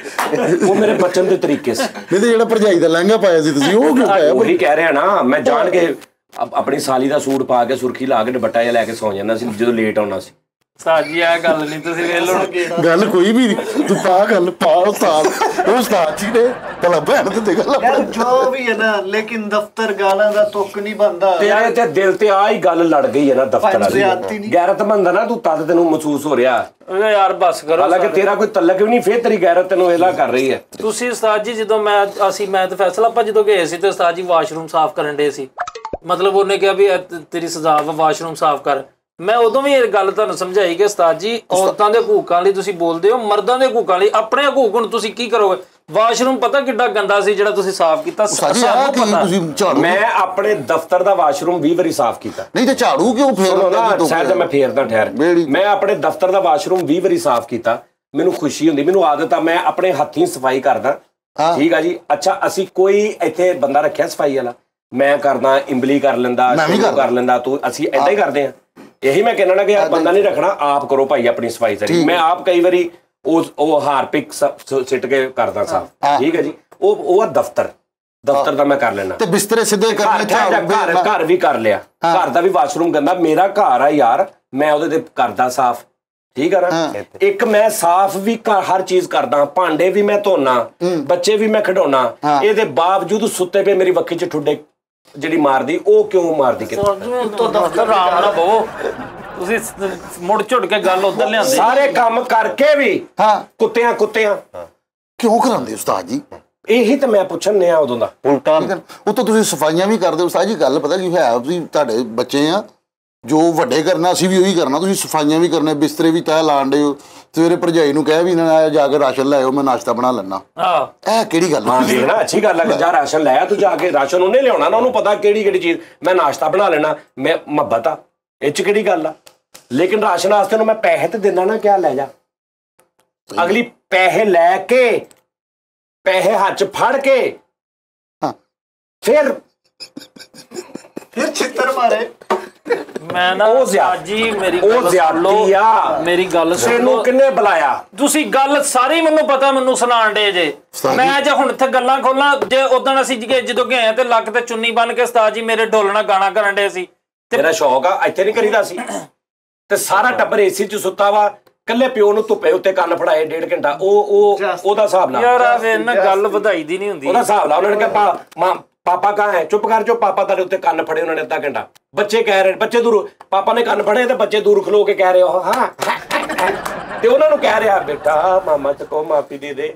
ਉਹ ਮੇਰੇ ਬਚਨ ਦੇ ਤਰੀਕੇ ਸੀ। ਨਹੀਂ ਤੇ ਜਿਹੜਾ ਭਰਜਾਈ ਦਾ ਲਹਿੰਗਾ ਪਾਇਆ ਸੀ ਤੁਸੀਂ, ਉਹ ਕਿਉਂ ਪਾਇਆ? ਉਹੀ ਕਹਿ ਰਿਹਾ ਨਾ, ਮੈਂ ਜਾਣ ਕੇ ਆਪਣੀ ਸਾਲੀ ਦਾ ਸੂਟ ਪਾ ਕੇ ਸੁਰਖੀ ਲਾ ਕੇ ਦੁਪੱਟਾ ਜਿਹਾ ਲੈ ਕੇ ਸੌਂ ਜਾਂਦਾ ਸੀ ਜਦੋਂ ਲੇਟ ਆਉਣਾ ਸੀ। ਉਸਤਾਦ ਜੀ ਇਹ ਗੱਲ ਨਹੀਂ, ਤੁਸੀਂ ਵੇਖ ਲਓ ਗੱਲ ਕੋਈ ਵੀ ਨਹੀਂ, ਤੂੰ ਪਾ ਗੱਲ ਪਾ। ਉਸਤਾਦ ਉਹ ਉਸਤਾਦ ਜੀ ਨੇ ਭਲਾ ਭੈਣ ਤੇ ਗੱਲ ਯਾਰ ਜੋ ਵੀ ਹੈ ਨਾ, ਲੇਕਿਨ ਦਫ਼ਤਰ ਗਾਲਾਂ ਦਾ ਤੁੱਕ ਨਹੀਂ ਬੰਦਾ। ਤੇਰੇ ਤੇ ਦਿਲ ਤੇ ਆ ਹੀ ਗੱਲ ਲੜ ਗਈ ਹੈ ਨਾ ਦਫ਼ਤਰ ਵਾਲੀ। ਗੈਰਤਮੰਦ ਨਾ ਤੂੰ, ਤਦ ਤੈਨੂੰ ਮਹਿਸੂਸ ਹੋ ਰਿਹਾ। ਯਾਰ ਬਸ ਕਰੋ, ਹਾਲਾਂਕਿ ਤੇਰਾ ਕੋਈ ਤਲਕ ਵੀ ਨਹੀਂ, ਫੇਰ ਤੇਰੀ ਗੈਰਤ ਤੈਨੂੰ ਇਹਲਾ ਕਰ ਰਹੀ ਹੈ। ਤੁਸੀਂ ਉਸਤਾਦ ਜੀ, ਜਦੋਂ ਮੈਂ ਤੇ ਫੈਸਲਾ ਆਪਾਂ ਜਦੋਂ ਗਏ ਸੀ ਤੇ ਉਸਤਾਦ ਜੀ ਵਾਸ਼ਰੂਮ ਸਾਫ਼ ਕਰਨ ਦੇ ਸੀ, ਮਤਲਬ ਉਹਨੇ ਕਿਹਾ ਵੀ ਤੇਰੀ ਸਜ਼ਾ ਵਾ, ਵਾਸ਼ਰੂਮ ਸਾਫ਼ ਕਰ। ਮੈਂ ਉਦੋਂ ਵੀ ਇਹ ਗੱਲ ਤੁਹਾਨੂੰ ਸਮਝਾਈ ਕਿ ਉਸਤਾਦ ਜੀ, ਔਰਤਾਂ ਦੇ ਹਕੂਕਾਂ ਲਈ ਤੁਸੀਂ ਬੋਲਦੇ ਹੋ, ਮਰਦਾਂ ਦੇ ਹਕੂਕਾਂ ਲਈ ਆਪਣੇ ਹਕੂਕ ਹੁਣ ਤੁਸੀਂ ਕੀ ਕਰੋਗੇ? ਵਾਸ਼ਰੂਮ ਪਤਾ ਕਿੱਡਾ ਗੰਦਾ ਸੀ ਜਿਹੜਾ ਤੁਸੀਂ ਸਾਫ਼ ਕੀਤਾ, ਸਾਨੂੰ ਪਤਾ। ਮੈਂ ਆਪਣੇ ਦਫ਼ਤਰ ਦਾ ਵਾਸ਼ਰੂਮ 20 ਵਾਰੀ ਸਾਫ਼ ਕੀਤਾ। ਨਹੀਂ ਤੇ ਝਾੜੂ ਕਿਉਂ ਫੇਰਦਾ? ਸ਼ਾਇਦ ਮੈਂ ਫੇਰਦਾ ਠਹਿਰ। ਮੈਂ ਆਪਣੇ ਦਫ਼ਤਰ ਦਾ ਵਾਸ਼ਰੂਮ 20 ਵਾਰੀ ਸਾਫ਼ ਕੀਤਾ। ਮੈਨੂੰ ਖੁਸ਼ੀ ਹੁੰਦੀ, ਮੈਨੂੰ ਆਦਤ ਆ, ਮੈਂ ਆਪਣੇ ਹੱਥੀਂ ਸਫਾਈ ਕਰਦਾ। ਠੀਕ ਆ ਜੀ। ਅੱਛਾ, ਅਸੀਂ ਕੋਈ ਇੱਥੇ ਬੰਦਾ ਰੱਖਿਆ ਸਫਾਈ ਵਾਲਾ? ਮੈਂ ਕਰਦਾ, ਇੰਬਲੀ ਕਰ ਲੈਂਦਾ, ਕਰ ਲੈਂਦਾ, ਤੂੰ ਅਸੀਂ ਏਦਾਂ ਹੀ ਕਰਦੇ ਆ। ਇਹੀ ਮੈਂ ਕਹਿਣਾ ਨਾ ਕਿ ਬੰਦਾ ਨਹੀਂ ਰੱਖਣਾ, ਆਪ ਕਰੋ ਭਾਈ ਆਪਣੀ ਸਫਾਈ ਸਾਰੀ। ਮੈਂ ਆਪ ਕਈ ਵਾਰੀ ਉਹ ਹਾਰਪਿਕ ਸਿੱਟ ਕੇ ਕਰਦਾ ਸਾਫ਼। ਠੀਕ ਹੈ ਜੀ। ਉਹ ਦਫ਼ਤਰ ਦਾ ਮੈਂ ਕਰ ਲੈਣਾ। ਤੇ ਬਿਸਤਰੇ ਸਿੱਧੇ ਕਰਨੇ, ਘਰ ਵੀ ਕਰ ਲਿਆ। ਘਰ ਦਾ ਵੀ ਵਾਸ਼ਰੂਮ ਗੰਦਾ, ਮੇਰਾ ਘਰ ਆ ਯਾਰ, ਮੈਂ ਉਹਦੇ ਤੇ ਕਰਦਾ ਸਾਫ਼। ਠੀਕ ਆ ਨਾ? ਇੱਕ ਮੈਂ ਸਾਫ਼ ਵੀ ਹਰ ਚੀਜ਼ ਕਰਦਾ, ਭਾਂਡੇ ਵੀ ਮੈਂ ਧੋਣਾ, ਬੱਚੇ ਵੀ ਮੈਂ ਖਿਡਾਉਣਾ। ਇਹਦੇ ਬਾਵਜੂਦ ਸੁੱਤੇ ਪਏ ਮੇਰੀ ਵੱਖੀ 'ਚ ਠੁੱਡੇ ਜਿਹੜੀ ਮਾਰਦੀ, ਉਹ ਕਿਉਂ ਮਾਰਦੀ? ਦਫ਼ਤਰ ਆਰਾਮ ਨਾਲ ਬਵੋ, ਤੁਸੀਂ ਮੁੜ ਝੁੱਟ ਕੇ ਗੱਲ ਉਧਰ ਲਿਆਂਦੇ। ਸਾਰੇ ਕੰਮ ਕਰਕੇ ਵੀ ਕੁੱਤਿਆਂ ਕਿਉਂ ਕਰਾਉਂਦੇ ਉਸਤਾਦ ਜੀ? ਇਹੀ ਤਾਂ ਮੈਂ ਪੁੱਛਣ ਨਿਆ ਉਦੋਂ ਦਾ। ਉਲਟਾ ਉੱਤੋਂ ਤੁਸੀਂ ਸਫਾਈਆਂ ਵੀ ਕਰਦੇ ਉਸਤਾਦ ਜੀ। ਗੱਲ ਪਤਾ ਕੀ ਹੈ, ਤੁਸੀਂ ਤੁਹਾਡੇ ਬੱਚੇ ਆ, ਜੋ ਵੱਡੇ ਕਰਨਾ ਅਸੀਂ ਵੀ ਉਹੀ ਕਰਨਾ। ਤੁਸੀਂ ਸਫਾਈਆਂ ਵੀ ਕਰਨੇ, ਬਿਸਤਰੇ ਵੀ ਤੈਅ ਲਾਣ ਡੇ ਹੋ। ਸਵੇਰੇ ਭਰਜਾਈ ਨੂੰ ਕਹਿ ਵੀ ਨਾ ਜਾ ਕੇ ਰਾਸ਼ਨ ਲੈ ਆਓ, ਮੈਂ ਨਾਸ਼ਤਾ ਬਣਾ ਲੈਣਾ। ਇਹ ਕਿਹੜੀ ਗੱਲ? ਦੇਖਣਾ ਅੱਛੀ ਗੱਲ ਹੈ, ਜਾ ਰਾਸ਼ਨ ਲੈ ਆ, ਤੂੰ ਜਾ ਕੇ ਰਾਸ਼ਨ ਉਹਨੇ ਲਿਆਉਣਾ ਨਾ, ਉਹਨੂੰ ਪਤਾ ਕਿਹੜੀ ਚੀਜ਼। ਮੈਂ ਨਾਸ਼ਤਾ ਬਣਾ ਲੈਣਾ, ਮੈਂ ਮੁਹੱਬਤ ਆ, ਇਹ 'ਚ ਕਿਹੜੀ ਗੱਲ ਆ? ਲੇਕਿਨ ਰਾਸ਼ਨ ਵਾਸਤੇ ਉਹਨੂੰ ਮੈਂ ਪੈਸੇ ਤੇ ਦਿੰਦਾ ਨਾ, ਕਿਆ ਲੈ ਜਾ। ਅਗਲੀ ਪੈਸੇ ਲੈ ਕੇ, ਪੈਸੇ ਹੱਥ 'ਚ ਫੜ ਕੇ ਫਿਰ ਛਿੱਤਰ ਮਾਰੇ। ਮੈਂ ਨਾ ਉਹ ਸਾਜੀ ਮੇਰੀ ਉਹ ਗੱਲ ਸੁਣ ਲਓ, ਜ਼ਿਆਦਤੀ ਆ। ਮੇਰੀ ਗੱਲ ਸੁਣ ਤੈਨੂੰ ਲਓ। ਕਿੰਨੇ ਬੁਲਾਇਆ? ਤੁਸੀਂ ਗੱਲ ਸਾਰੀ ਮੈਨੂੰ ਪਤਾ, ਮੈਨੂੰ ਸੁਣਾਣ ਡੇ ਜੇ। ਮੈਂ ਜੇ ਹੁਣ ਇੱਥੇ ਗੱਲਾਂ ਖੋਲਾਂ, ਜੇ ਉਦੋਂ ਅਸੀਂ ਜਦੋਂ ਗਏ ਤੇ ਲੱਕ ਤੇ ਚੁੰਨੀ ਬੰਨ ਕੇ ਉਸਤਾਦ ਜੀ ਮੇਰੇ ਢੋਲਣਾ ਗਾਣਾ ਕਰਨ ਡੇ ਸੀ। ਤੇਰਾ ਸ਼ੌਕ ਆ, ਇੱਥੇ ਨਹੀਂ ਕਰੀਦਾ ਸੀ। ਤੇ ਸਾਰਾ ਟੱਬਰ ਏਸੀ 'ਚ ਸੁੱਤਾ ਵਾ, ਕੱਲੇ ਪਿਓ ਨੂੰ ਧੁੱਪੇ ਉੱਤੇ ਕੰਨ ਫੜਾਏ 1.5 ਘੰਟਾ। ਉਹਦਾ ਹਿਸਾਬ ਨਾਲ ਯਾਰ ਆਵੇ ਨਾ ਗੱਲ ਵਧਾਈ ਦੀ ਨਹੀਂ ਹੁੰਦੀ। ਉਹਦਾ ਹਿਸਾਬ ਲਾ। ਉਹਨਾਂ ਨੇ ਕਿਹਾ ਪਾਪਾ ਕਹਾਂ ਹੈ, ਚੁੱਪ ਕਰ ਜੋ। ਪਾਪਾ ਤੁਹਾਡੇ ਉੱਤੇ ਕੰਨ ਫੜੇ ਉਹਨਾਂ ਨੇ ਅੱਧਾ ਘੰਟਾ। ਬੱਚੇ ਕਹਿ ਰਹੇ, ਬੱਚੇ ਦੂਰ, ਪਾਪਾ ਨੇ ਕੰਨ ਫੜੇ ਤੇ ਬੱਚੇ ਦੂਰ ਖਲੋ ਕੇ ਕਹਿ ਰਹੇ ਉਹ ਹਾਂ। ਤੇ ਉਹਨਾਂ ਨੂੰ ਕਹਿ ਰਿਹਾ ਬੇਟਾ ਮਾਮਾ ਚੱਕੋ ਮਾਫੀ ਦੇ ਦੇ।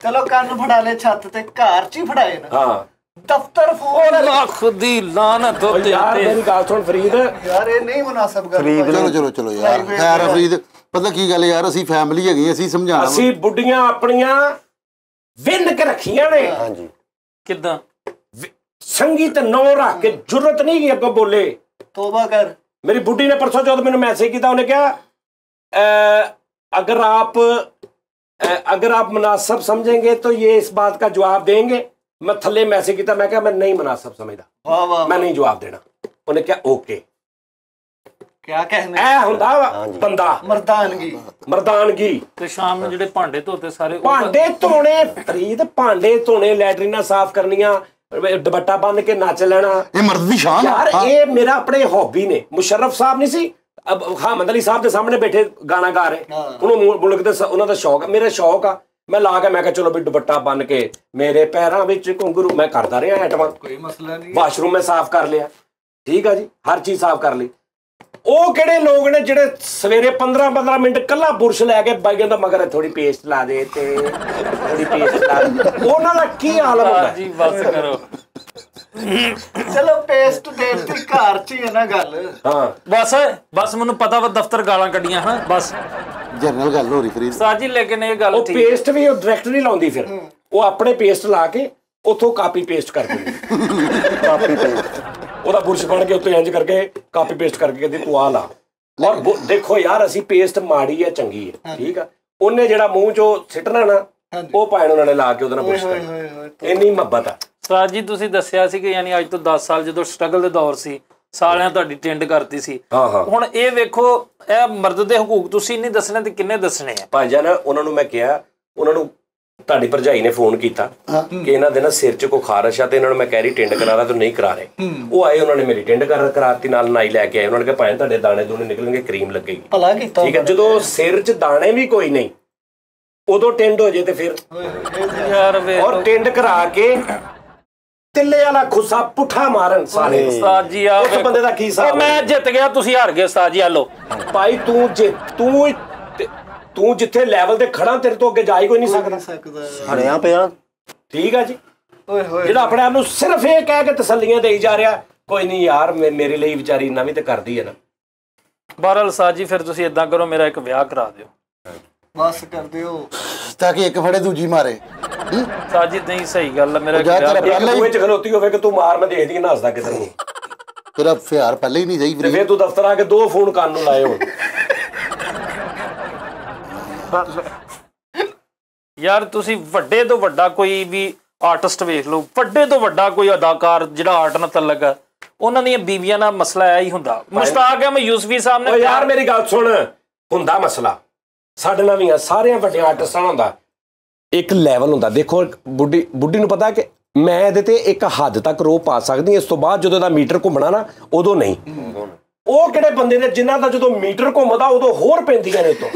ਚਲੋ ਕੰਨ ਫੜਾ ਲੈ ਛੱਤ ਤੇ, ਘਰ 'ਚ ਹੀ ਫੜਾਏ ਨਾ। ਹਾਂ ਦਫ਼ਤਰ ਫੋਨ। ਲੱਖ ਦੀ ਲਾਨਤ ਉਹ ਯਾਰ ਮੇਰੀ ਗੱਲ ਸੁਣ ਫਰੀਦ, ਯਾਰ ਇਹ ਨਹੀਂ ਮੁਨਾਸਬ ਗੱਲ। ਚਲੋ ਯਾਰ ਖੈਰ ਫਰੀਦ, ਪਤਾ ਕੀ ਗੱਲ ਯਾਰ, ਅਸੀਂ ਫੈਮਿਲੀ ਹੈਗੀ, ਅਸੀਂ ਸਮਝਾਣਾ। ਅਸੀਂ ਬੁੱਢੀਆਂ ਆਪਣੀਆਂ ਵਿੰਨ ਕੇ ਰੱਖੀਆਂ ਨੇ। ਹਾਂਜੀ ਕਿੱਦਾਂ ਸੰਗੀਤ ਨੌ ਰੱਖ ਕੇ ਜ਼ਰੂਰਤ ਨਹੀਂ ਕਿ ਅੱਗੋਂ ਬੋਲੇ। ਤੋਬਾ ਕਰ। मेरी बुढ़ी ने परसों चौथ मैंने मैसेज किया, उन्हें क्या अगर आप मुनासिब समझेंगे तो ये इस बात का जवाब देंगे। मैं थले मैसेज किया, मैं क्या मैं नहीं मुनासिब समझदा, मैं नहीं जवाब देना। उन्हें क्या ओके क्या कहने ऐ हुंदा बंदा मर्दानगी। ਤੇ ਸ਼ਾਮ ਨੂੰ ਜਿਹੜੇ ਭਾਂਡੇ ਧੋਤੇ ਸਾਰੇ ਭਾਂਡੇ ਧੋਣੇ ਫਰੀਦ, ਭਾਂਡੇ ਧੋਣੇ, ਲੈਟਰੀਨਾਂ ਸਾਫ਼ ਕਰਨੀਆਂ, ਦੁਪੱਟਾ ਬੰਨ ਕੇ ਨੱਚ ਲੈਣਾ, ਇਹ ਮਰਦ ਦੀ ਸ਼ਾਨ ਯਾਰ। ਇਹ ਮੇਰਾ ਆਪਣੇ ਹੌਬੀ ਨੇ। ਮੁਸ਼ਰਫ ਸਾਹਿਬ ਨਹੀਂ ਸੀ ਹਾਮਦ ਅਲੀ ਸਾਹਿਬ ਦੇ ਸਾਹਮਣੇ ਬੈਠੇ ਗਾਣਾ ਗਾ ਰਹੇ, ਉਹਨੂੰ ਮੁਲਕ ਦੇ ਉਹਨਾਂ ਦਾ ਸ਼ੌਕ, ਮੇਰਾ ਸ਼ੌਕ ਆ। ਮੈਂ ਲਾ ਕੇ ਮੈਂ ਕਿਹਾ ਚਲੋ ਵੀ ਦੁਪੱਟਾ ਬੰਨ ਕੇ ਮੇਰੇ ਪੈਰਾਂ ਵਿੱਚ ਘੁੰਗਰੂ, ਮੈਂ ਕਰਦਾ ਰਿਹਾ ਐਟਮਾਂ, ਕੋਈ ਮਸਲਾ ਨਹੀਂ। ਵਾਸ਼ਰੂਮ ਮੈਂ ਸਾਫ਼ ਕਰ ਲਿਆ, ਠੀਕ ਆ ਜੀ, ਹਰ ਚੀਜ਼ ਸਾਫ਼ ਕਰ ਲਈ। ਉਹ ਕਿਹੜੇ ਲੋਕ ਨੇ ਜਿਹੜੇ ਸਵੇਰੇ 15-15 ਮਿੰਟ ਕੱਲਾ ਬੁਰਸ਼ ਲੈ ਕੇ ਬਾਈਆਂ ਦਾ ਮਗਰ ਥੋੜੀ ਪੇਸਟ ਲਾ ਦੇ ਤੇ ਥੋੜੀ ਪੇਸਟ ਲਾ ਦੇ, ਉਹਨਾਂ ਦਾ ਕੀ ਹਾਲ ਹੁੰਦਾ ਜੀ। ਬਸ ਕਰੋ, ਚਲੋ ਪੇਸਟ ਦੇਤੀ ਘਰ 'ਚ ਹੀ ਹੈ ਨਾ ਗੱਲ। ਹਾਂ ਬਸ ਮੈਨੂੰ ਪਤਾ ਵਾ ਦਫ਼ਤਰ ਗਾਲਾਂ ਕੱਢੀਆਂ ਹਾਂ ਬਸ ਜਨਰਲ ਗੱਲ ਹੋ ਰਹੀ ਫਰੀਦ ਸਾਜੀ। ਲੇਕਿਨ ਇਹ ਗੱਲ ਉਹ ਪੇਸਟ ਵੀ ਉਹ ਡਾਇਰੈਕਟ ਨਹੀਂ ਲਾਉਂਦੀ, ਫਿਰ ਉਹ ਆਪਣੇ ਪੇਸਟ ਲਾ ਕੇ ਉੱਥੋਂ ਕਾਪੀ ਪੇਸਟ ਕਰ ਦਿੰਦੀ। ਕਾਪੀ ਪੇਸਟ ਉਹਦਾ ਬੁਰਸ਼ ਬਣ ਕੇ ਉੱਤੇ ਇੰਜ ਕਰਕੇ ਕਾਪੀ ਪੇਸਟ ਕਰਕੇ ਕਹਿੰਦੀ ਤੂੰ ਆ ਲਾ। ਔਰ ਦੇਖੋ ਯਾਰ, ਅਸੀਂ ਪੇਸਟ ਮਾੜੀ ਹੈ ਚੰਗੀ ਹੈ, ਠੀਕ ਆ। ਉਹਨੇ ਜਿਹੜਾ ਮੂੰਹ 'ਚੋਂ ਸਿੱਟਣਾ ਨਾ, ਉਹ ਭਾਵੇਂ ਉਹਨਾਂ ਨੇ ਲਾ ਕੇ ਉਹਦੇ ਨਾਲ ਬੁਰਸ਼ ਕਰਨਾ। ਇੰਨੀ ਮੁਹੱਬਤ ਆ ਸਾਜੀ। ਤੁਸੀਂ ਦੱਸਿਆ ਸੀ ਕਿ ਯਾਨੀ ਅੱਜ ਤੋਂ 10 ਸਾਲ ਜਦੋਂ ਸਟਰਗਲ ਦੇ ਦੌਰ ਸੀ, ਸਾਲਿਆਂ ਤੁਹਾਡੀ ਟਿੰਡ ਕਰਤੀ ਸੀ। ਹੁਣ ਇਹ ਵੇਖੋ, ਇਹ ਮਰਦ ਦੇ ਹਕੂਕ ਤੁਸੀਂ ਨਹੀਂ ਦੱਸਣੇ ਤੇ ਕਿੰਨੇ ਦੱਸਣੇ ਆ ਭਾਈਜਾਨ। ਉਹਨਾਂ ਨੂੰ ਮੈਂ ਕਿਹਾ, ਉਹਨਾਂ ਨੂੰ ਤੁਹਾਡੀ ਭਰਜਾਈ ਨੇ ਫੋਨ ਕੀਤਾ ਕਿ ਇਹਨਾਂ ਦੇ ਨਾ ਸਿਰ 'ਚ ਕੋਈ ਖਾਰਸ਼ ਆ ਤੇ ਇਹਨਾਂ ਨੂੰ ਮੈਂ ਕਹਿ ਰਹੀ ਟਿੰਡ ਕਰਾ ਲਾ, ਤੂੰ ਨਹੀਂ ਕਰਾ ਰਹੇ। ਉਹ ਆਏ, ਉਹਨਾਂ ਨੇ ਮੇਰੀ ਟਿੰਡ ਕਰਾਤੀ, ਨਾਲ ਨਾਈ ਲੈ ਕੇ ਆਏ। ਉਹਨਾਂ ਨੇ ਕਿਹਾ ਭਾਵੇਂ ਤੁਹਾਡੇ ਦਾਣੇ ਦੂਣੇ ਨਿਕਲਣਗੇ, ਕਰੀਮ ਲੱਗੇਗੀ, ਭਲਾ ਕੀਤਾ। ਠੀਕ ਹੈ। ਜਦੋਂ ਸਿਰ 'ਚ ਦਾਣੇ ਵੀ ਕੋਈ ਨਹੀਂ, ਉਦੋਂ ਟਿੰਡ ਹੋ ਜੇ ਤੇ ਫਿਰ ਯਾਰ ਔਰ ਟਿੰਡ ਕਰਾ ਕੇ ਤਿੱਲੇ ਵਾਲਾ ਖੁੱਸਾ ਪੁੱਠਾ ਮਾਰਨ ਸਾਰੇ। ਉਸਤਾਦ ਜੀ ਆ ਉਸ ਬੰਦੇ ਦਾ ਕੀ ਹਿਸਾਬ? ਮੈਂ ਜਿੱਤ ਗਿਆ, ਤੁਸੀਂ ਹਾਰ ਗਏ ਉਸਤਾਦ ਜੀ। ਆ ਲੋ ਭਾਈ, ਤੂੰ ਜਿੱਥੇ ਲੈਵਲ ਤੇ ਖੜਾ, ਤੇਰੇ ਤੋਂ ਅੱਗੇ ਜਾ ਹੀ ਕੋਈ ਨਹੀਂ ਸਕਦਾ। ਹੜਿਆ ਪਿਆ, ਠੀਕ ਆ ਜੀ। ਜਿਹੜਾ ਆਪਣੇ ਆਪ ਨੂੰ ਸਿਰਫ ਇਹ ਕਹਿ ਕੇ ਤਸੱਲੀਆਂ ਦੇਈ ਜਾ ਰਿਹਾ, ਕੋਈ ਨਹੀਂ ਯਾਰ ਮੇਰੇ ਲਈ ਵਿਚਾਰੀ ਇੰਨਾ ਵੀ ਤੇ ਕਰਦੀ ਹੈ ਨਾ। ਬਹਰਹਾਲ ਉਸਤਾਦ ਜੀ, ਫਿਰ ਤੁਸੀਂ ਇਦਾਂ ਕਰੋ, ਮੇਰਾ ਇੱਕ ਵਿਆਹ ਕਰਾ ਦਿਓ। ਬਸ ਕਰ ਦਿਓ ਤਾਂ ਕਿ ਇੱਕ ਫੜੇ ਦੂਜੀ ਮਾਰੇ। ਉਸਤਾਦ ਜੀ ਨਹੀਂ, ਸਹੀ ਗੱਲ ਹੈ। ਮੇਰਾ ਇੱਕ ਜਾ ਵਿਆਹ ਤੇਰਾ ਪਹਿਲਾਂ ਤੂੰ ਇਹ ਚ ਖਲੋਤੀ ਹੋਵੇ ਕਿ ਤੂੰ ਮਾਰ, ਮੈਂ ਦੇਖਦੀ ਨੱਸਦਾ ਕਿਧਰ ਨੂੰ। ਤੇਰਾ ਫਿਆਰ ਪਹਿਲਾਂ ਹੀ ਨਹੀਂ ਸਹੀ ਤੇ ਫਰੀਦ। ਫਿਰ ਤੂੰ ਦਫ਼ਤਰ ਆ ਕੇ 2 ਫੋਨ ਕੰਨ ਨੂੰ ਲਾਏ ਹੋਣ। ਯਾਰ ਤੁਸੀਂ ਵੱਡੇ ਤੋਂ ਵੱਡਾ ਕੋਈ ਵੀ ਆਰਟਿਸਟ ਵੇਖ ਲਓ, ਵੱਡੇ ਤੋਂ ਵੱਡਾ ਕੋਈ ਅਦਾਕਾਰ ਜਿਹੜਾ ਆਰਟ ਨਾਲ ਤਲਕ ਹੈ, ਉਹਨਾਂ ਦੀਆਂ ਬੀਵੀਆਂ ਨਾਲ ਮਸਲਾ ਇਹ ਹੀ ਹੁੰਦਾ। ਮੁਸ਼ਤਾਕ ਅਹਿਮਦ ਯੂਸਫੀ ਸਾਹਿਬ ਨੇ ਯਾਰ ਮੇਰੀ ਗੱਲ ਸੁਣ, ਹੁੰਦਾ ਮਸਲਾ ਸਾਡੇ ਨਾਲ ਵੀ ਆ, ਸਾਰਿਆਂ ਵੱਡਿਆਂ ਆਰਟਿਸਟਾਂ ਨਾਲ ਹੁੰਦਾ। ਇੱਕ ਲੈਵਲ ਹੁੰਦਾ। ਦੇਖੋ ਬੁੱਢੀ ਨੂੰ ਪਤਾ ਕਿ ਮੈਂ ਇਹਦੇ ਤੇ ਇੱਕ ਹੱਦ ਤੱਕ ਰੋਹ ਪਾ ਸਕਦੀ, ਇਸ ਤੋਂ ਬਾਅਦ ਜਦੋਂ ਇਹਦਾ ਮੀਟਰ ਘੁੰਮਣਾ ਨਾ, ਉਦੋਂ ਨਹੀਂ। ਉਹ ਕਿਹੜੇ ਬੰਦੇ ਨੇ ਜਿਨ੍ਹਾਂ ਦਾ ਜਦੋਂ ਮੀਟਰ ਘੁੰਮਦਾ ਉਦੋਂ ਹੋਰ ਪੈਂਦੀਆਂ ਨੇ ਤੋਂ।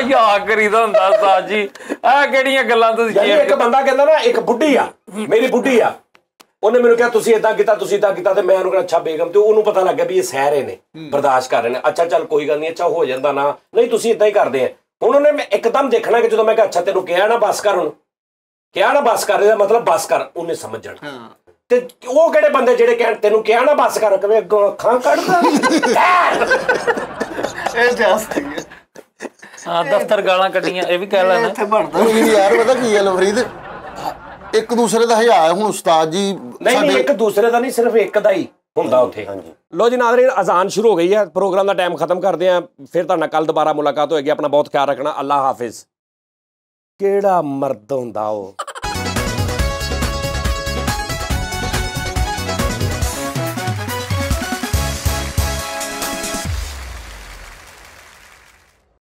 ਯਾਦ ਕਰੀਦਾ ਹੁੰਦਾ ਉਸਤਾਦ ਜੀ, ਆਹ ਕਿਹੜੀਆਂ ਗੱਲਾਂ ਤੁਸੀਂ। ਇੱਕ ਬੰਦਾ ਕਹਿੰਦਾ ਨਾ, ਇੱਕ ਬੁੱਢੀ ਆ, ਮੇਰੀ ਬੁੱਢੀ ਆ, ਉਹਨੇ ਮੈਨੂੰ ਕਿਹਾ ਤੁਸੀਂ ਇਦਾਂ ਕੀਤਾ, ਤੁਸੀਂ ਇਦਾਂ ਕੀਤਾ, ਤੇ ਮੈਂ ਉਹਨੂੰ ਕਿਹਾ ਅੱਛਾ ਬੇਗਮ, ਤੇ ਉਹਨੂੰ ਪਤਾ ਲੱਗਿਆ ਵੀ ਇਹ ਸਹਿ ਰਹੇ ਨੇ, ਬਰਦਾਸ਼ਤ ਕਰ ਰਹੇ ਨੇ। ਅੱਛਾ ਚੱਲ ਕੋਈ ਗੱਲ ਨਹੀਂ, ਅੱਛਾ ਹੋ ਜਾਂਦਾ ਨਾ, ਨਹੀਂ ਤੁਸੀਂ ਇਦਾਂ ਹੀ ਕਰਦੇ ਆ। ਹੁਣ ਉਹਨੇ ਮੈਂ ਇੱਕਦਮ ਦੇਖਣਾ ਕਿ ਜਦੋਂ ਮੈਂ ਕਿਹਾ ਅੱਛਾ ਤੈਨੂੰ ਕਿਹਾ ਨਾ ਬਸ ਕਰ, ਹੁਣ ਕਿਹਾ ਨਾ ਬਸ ਕਰ, ਇਹਦਾ ਮਤਲਬ ਬਸ ਕਰ, ਉਹਨੇ ਸਮਝ ਜਾਣਾ। ਤੇ ਉਹ ਕਿਹੜੇ ਬੰਦੇ ਜਿਹੜੇ ਕਹਿਣ ਤੈਨੂੰ ਕਿਹਾ ਨਾ ਬਸ ਕਰ, ਕਿਵੇਂ ਅੱਗੋਂ ਅੱਖਾਂ ਕੱਢਦਾ। ਇਹ ਜਾਸਤੀ ਹੈ। ਹਾਂ, ਦਫ਼ਤਰ ਗਾਲਾਂ ਕੱਢੀਆਂ, ਇਹ ਵੀ ਕਹਿ ਲੈਣਾ ਇੱਥੇ ਬਣਦਾ ਯਾਰ ਪਤਾ ਕੀ ਗੱਲ ਫਰੀਦ, ਇੱਕ ਦੂਸਰੇ ਦਾ ਹਿਆ। ਹੁਣ ਉਸਤਾਦ ਜੀ ਨਹੀਂ ਇੱਕ ਦੂਸਰੇ ਦਾ ਨਹੀਂ, ਸਿਰਫ ਇੱਕ ਦਾ ਹੀ। ਹੁੰਦਾ ਉੱਥੇ। ਹਾਂਜੀ। ਲੋ ਜੀ ਨਾਜ਼ਰੀਨ, ਅਜ਼ਾਨ ਸ਼ੁਰੂ ਹੋ ਗਈ ਹੈ, ਪ੍ਰੋਗਰਾਮ ਦਾ ਟਾਈਮ ਖਤਮ ਕਰਦੇ ਹਾਂ। ਫਿਰ ਤੁਹਾਡੇ ਨਾਲ ਕੱਲ ਦੁਬਾਰਾ ਮੁਲਾਕਾਤ ਹੋਏਗੀ। ਆਪਣਾ ਬਹੁਤ ਖਿਆਲ ਰੱਖਣਾ। ਅੱਲਾ ਹਾਫਿਜ਼। ਕਿਹੜਾ ਮਰਦ ਹੁੰਦਾ ਉਹ